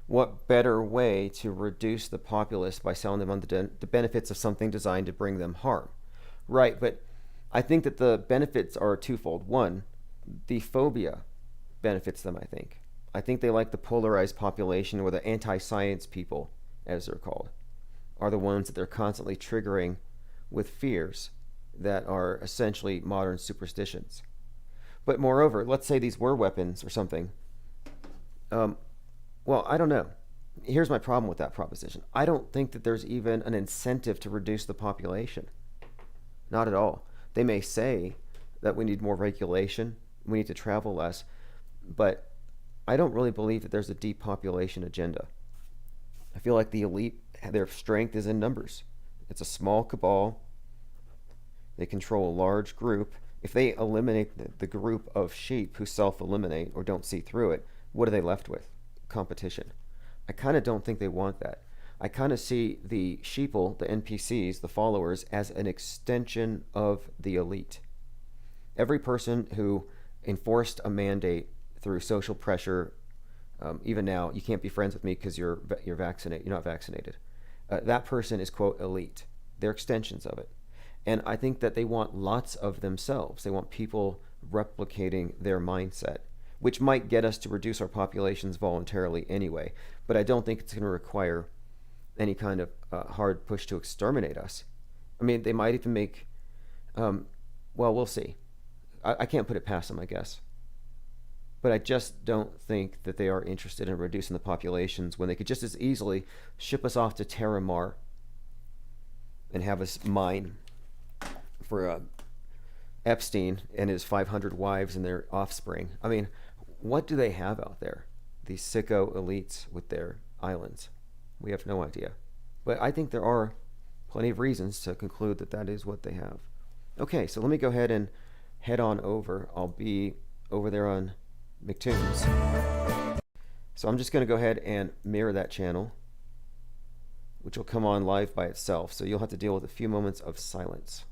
what better way to reduce the populace by selling them on the benefits of something designed to bring them harm? Right, but I think that the benefits are twofold. One, the phobia benefits them, I think. I think they like the polarized population, or the anti-science people, as they're called, are the ones that they're constantly triggering with fears that are essentially modern superstitions. But moreover, let's say these were weapons or something. Well, I don't know. Here's my problem with that proposition. I don't think that there's even an incentive to reduce the population. Not at all. They may say that we need more regulation, we need to travel less, but I don't really believe that there's a depopulation agenda. I feel like the elite, their strength is in numbers. It's a small cabal. They control a large group. If they eliminate the group of sheep who self-eliminate or don't see through it, what are they left with? Competition. I kind of don't think they want that. I kind of see the sheeple, the NPCs, the followers, as an extension of the elite. Every person who enforced a mandate through social pressure, even now, you can't be friends with me because you're vaccinated. You're not vaccinated. That person is, quote, elite. They're extensions of it. And I think that they want lots of themselves. They want people replicating their mindset, which might get us to reduce our populations voluntarily anyway. But I don't think it's going to require any kind of hard push to exterminate us. I mean, they might even make, well, we'll see. I can't put it past them, I guess. But I just don't think that they are interested in reducing the populations when they could just as easily ship us off to Terra Mar and have us mine for Epstein and his 500 wives and their offspring. I mean, what do they have out there? These sicko elites with their islands. We have no idea. But I think there are plenty of reasons to conclude that that is what they have. Okay, so let me go ahead and head on over. I'll be over there on MCTOONs. So I'm just going to go ahead and mirror that channel, which will come on live by itself. So you'll have to deal with a few moments of silence.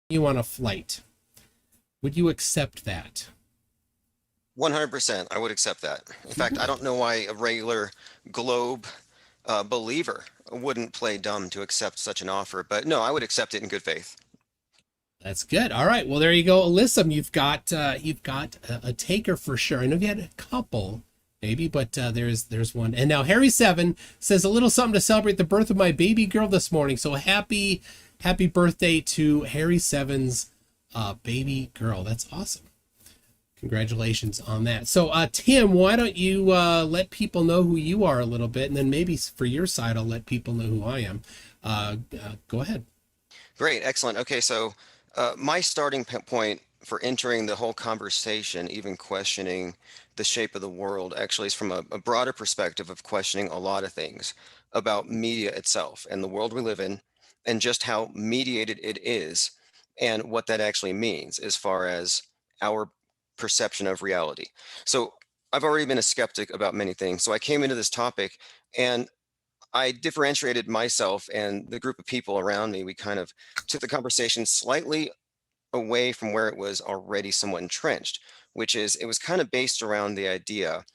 you on a flight. Would you accept that? 100%. I would accept that. In fact, I don't know why a regular globe believer wouldn't play dumb to accept such an offer, but no, I would accept it in good faith. That's good. All right. Well, there you go, Alyssa. You've got a taker for sure. I know you had a couple, maybe, but there's one. And now Harry7 says a little something to celebrate the birth of my baby girl this morning. So happy birthday to Harry7's baby girl. That's awesome. Congratulations on that. So Tim, why don't you let people know who you are a little bit, and then maybe for your side, I'll let people know who I am. Go ahead. Great, excellent. Okay, so my starting point for entering the whole conversation, even questioning the shape of the world, actually is from a broader perspective of questioning a lot of things about media itself and the world we live in, and just how mediated it is, and what that actually means as far as our perception of reality. So I've already been a skeptic about many things. So I came into this topic and I differentiated myself and the group of people around me. We kind of took the conversation slightly away from where it was already somewhat entrenched, which is it was kind of based around the idea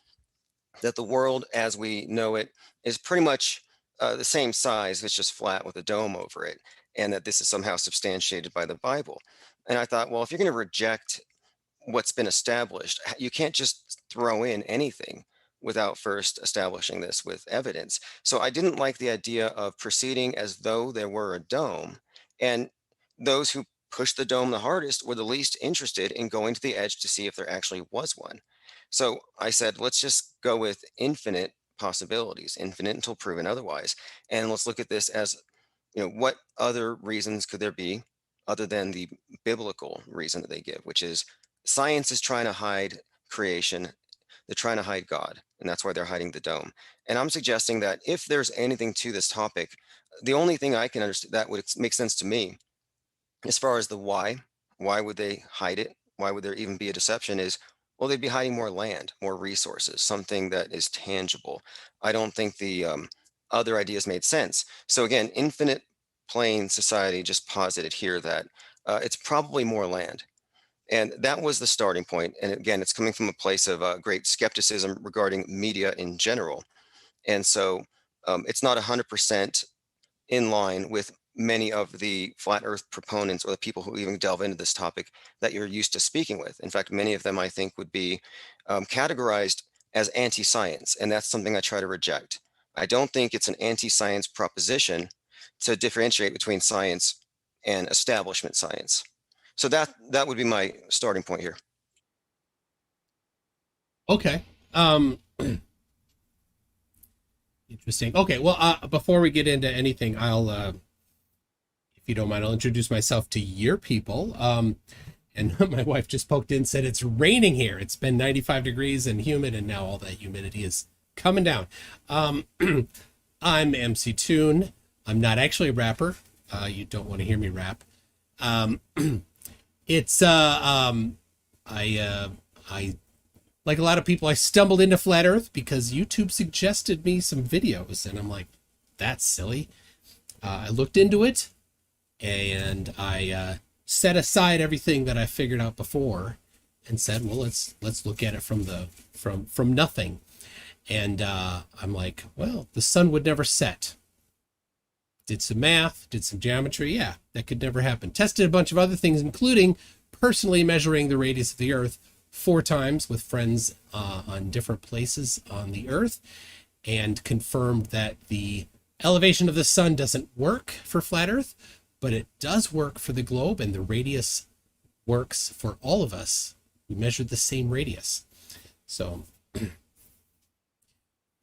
that the world as we know it is pretty much the same size. It's just flat with a dome over it, and that this is somehow substantiated by the Bible. And I thought, well, if you're going to reject what's been established, you can't just throw in anything without first establishing this with evidence. So I didn't like the idea of proceeding as though there were a dome, and those who pushed the dome the hardest were the least interested in going to the edge to see if there actually was one. So I said, let's just go with infinite possibilities, infinite until proven otherwise. And let's look at this as, what other reasons could there be other than the biblical reason that they give, which is science is trying to hide creation. They're trying to hide God, and that's why they're hiding the dome. And I'm suggesting that if there's anything to this topic, the only thing I can understand that would make sense to me, as far as the why would they hide it? Why would there even be a deception? Is, well, they'd be hiding more land, more resources, something that is tangible. I don't think the other ideas made sense. So again, infinite plane society just posited here that it's probably more land. And that was the starting point. And again, it's coming from a place of great skepticism regarding media in general. And so it's not 100% in line with many of the flat earth proponents or the people who even delve into this topic that you're used to speaking with. In fact, many of them I think would be categorized as anti-science. And that's something I try to reject. I don't think it's an anti-science proposition to differentiate between science and establishment science. So that would be my starting point here. Okay. Interesting. Okay. Well, before we get into anything, I'll, if you don't mind, I'll introduce myself to your people. And my wife just poked in and said it's raining here. It's been 95 degrees and humid, and now all that humidity is coming down. I'm MCTOON. I'm not actually a rapper. You don't want to hear me rap. It's I like a lot of people, I stumbled into flat earth because YouTube suggested me some videos, and I'm like, that's silly. I looked into it, and I set aside everything that I figured out before and said, well, let's look at it from nothing. And I'm like, well, the sun would never set. Did some math, did some geometry. Yeah, that could never happen. Tested a bunch of other things, including personally measuring the radius of the Earth 4 times with friends on different places on the Earth, and confirmed that the elevation of the sun doesn't work for flat Earth, but it does work for the globe, and the radius works for all of us. We measured the same radius. So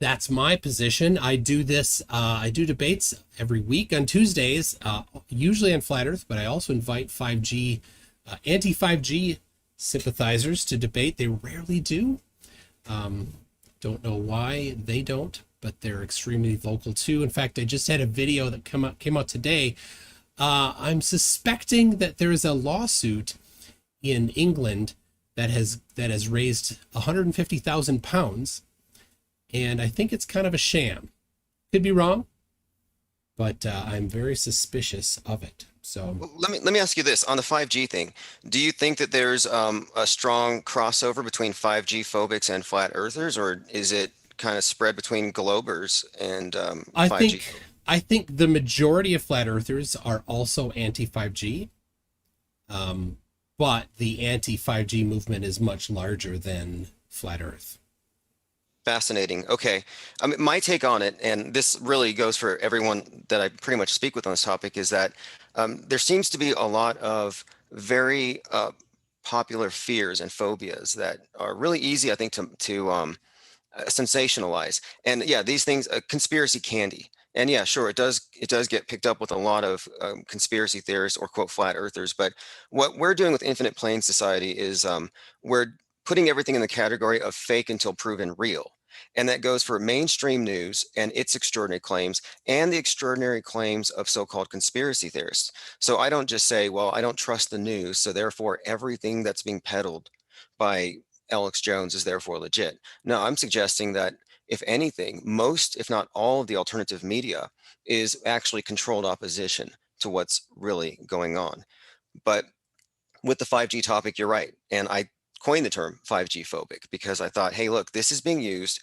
that's my position. I do this, I do debates every week on Tuesdays, usually on flat Earth, but I also invite 5G, anti-5G sympathizers to debate. They rarely do. Don't know why they don't, but they're extremely vocal too. In fact, I just had a video that came out today. I'm suspecting that there is a lawsuit in England that has raised 150,000 pounds. And I think it's kind of a sham. Could be wrong, but I'm very suspicious of it. So Well, let me ask you this on the 5G thing. Do you think that there's a strong crossover between 5G phobics and flat earthers, or is it kind of spread between globers and I 5G? think I think the majority of flat earthers are also anti 5G, but the anti 5G movement is much larger than flat Earth. Fascinating. Okay. I mean, my take on it, and this really goes for everyone that I pretty much speak with on this topic, is that there seems to be a lot of very popular fears and phobias that are really easy, I think, to sensationalize. And yeah, these things, conspiracy candy. And yeah, sure, it does get picked up with a lot of conspiracy theorists or quote flat earthers. But what we're doing with Infinite Plane Society is we're putting everything in the category of fake until proven real. And that goes for mainstream news and its extraordinary claims and the extraordinary claims of so-called conspiracy theorists. So I don't just say, well, I don't trust the news, so therefore everything that's being peddled by Alex Jones is therefore legit. No, I'm suggesting that if anything, most, if not all of the alternative media is actually controlled opposition to what's really going on. But with the 5G topic, you're right. And I coined the term 5G phobic because I thought, hey, look, this is being used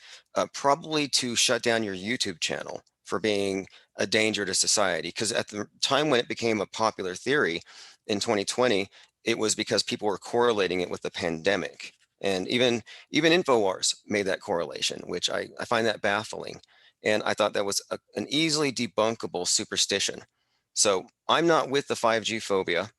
probably to shut down your YouTube channel for being a danger to society. Because at the time when it became a popular theory in 2020, it was because people were correlating it with the pandemic. And even InfoWars made that correlation, which I find that baffling. And I thought that was an easily debunkable superstition. So I'm not with the 5G phobia.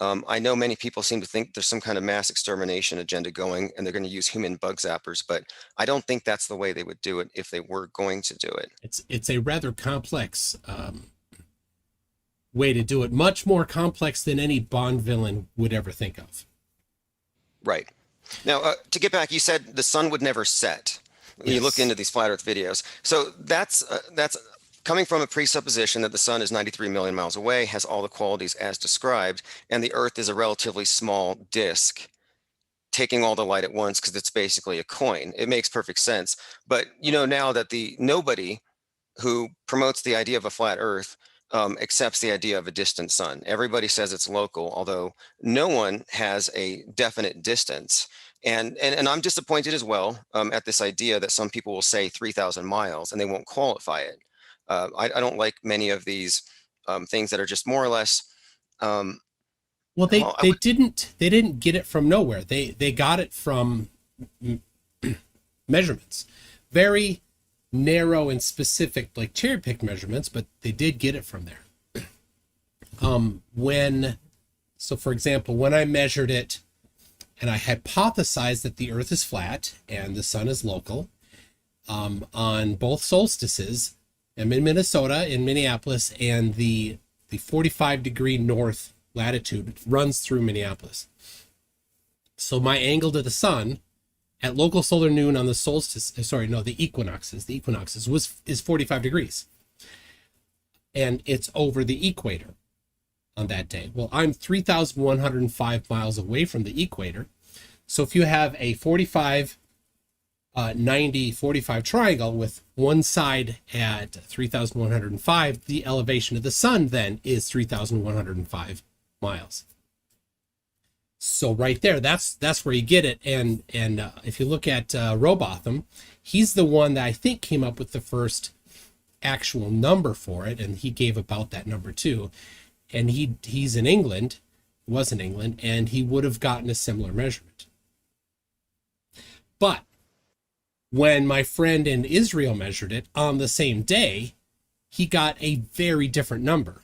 I know many people seem to think there's some kind of mass extermination agenda going and they're going to use human bug zappers, but I don't think that's the way they would do it if they were going to do it. It's a rather complex way to do it, much more complex than any Bond villain would ever think of. Right. Now, to get back, you said the sun would never set when you look Yes. into these flat Earth videos. So that's coming from a presupposition that the sun is 93 million miles away, has all the qualities as described, and the Earth is a relatively small disk taking all the light at once because it's basically a coin. It makes perfect sense. But you know now that the nobody who promotes the idea of a flat Earth accepts the idea of a distant sun. Everybody says it's local, although no one has a definite distance. And I'm disappointed as well at this idea that some people will say 3,000 miles and they won't qualify it. I don't like many of these things that are just more or less. Um, Well, well, I they didn't get it from nowhere. They got it from measurements, very narrow and specific, like cherry picked measurements, but they did get it from there. So for example, when I measured it and I hypothesized that the Earth is flat and the sun is local, on both solstices, I'm in Minnesota, in Minneapolis, and the 45-degree north latitude runs through Minneapolis. So my angle to the sun at local solar noon on the solstice, the equinoxes is 45 degrees. And it's over the equator on that day. Well, I'm 3,105 miles away from the equator. So if you have a 45, 90, 45 triangle with one side at 3,105, the elevation of the sun then is 3,105 miles. So right there, that's where you get it. And if you look at Robotham, he's the one that I think came up with the first actual number for it, and he gave about that number too. And he's in England, was in England, and he would have gotten a similar measurement. But when my friend in Israel measured it on the same day, he got a very different number.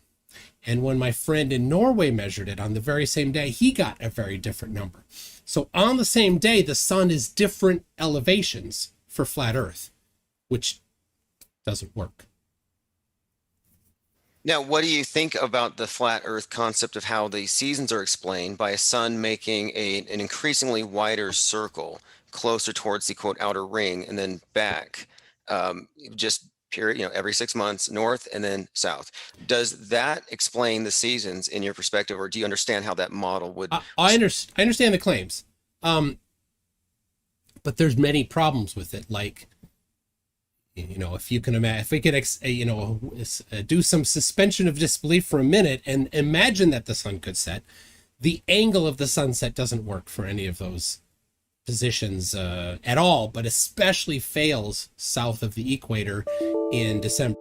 And when my friend in Norway measured it on the very same day, he got a very different number. So on the same day, the sun is different elevations for flat Earth, which doesn't work. Now, what do you think about the flat Earth concept of how the seasons are explained by a sun making an increasingly wider circle closer towards the quote outer ring and then back, just period, every 6 months north and then south? Does that explain the seasons in your perspective, or do you understand how that model would? I understand the claims, but there's many problems with it. Like, You know, if you can imagine, if we could, do some suspension of disbelief for a minute and imagine that the sun could set, the angle of the sunset doesn't work for any of those positions at all, but especially fails south of the equator in December.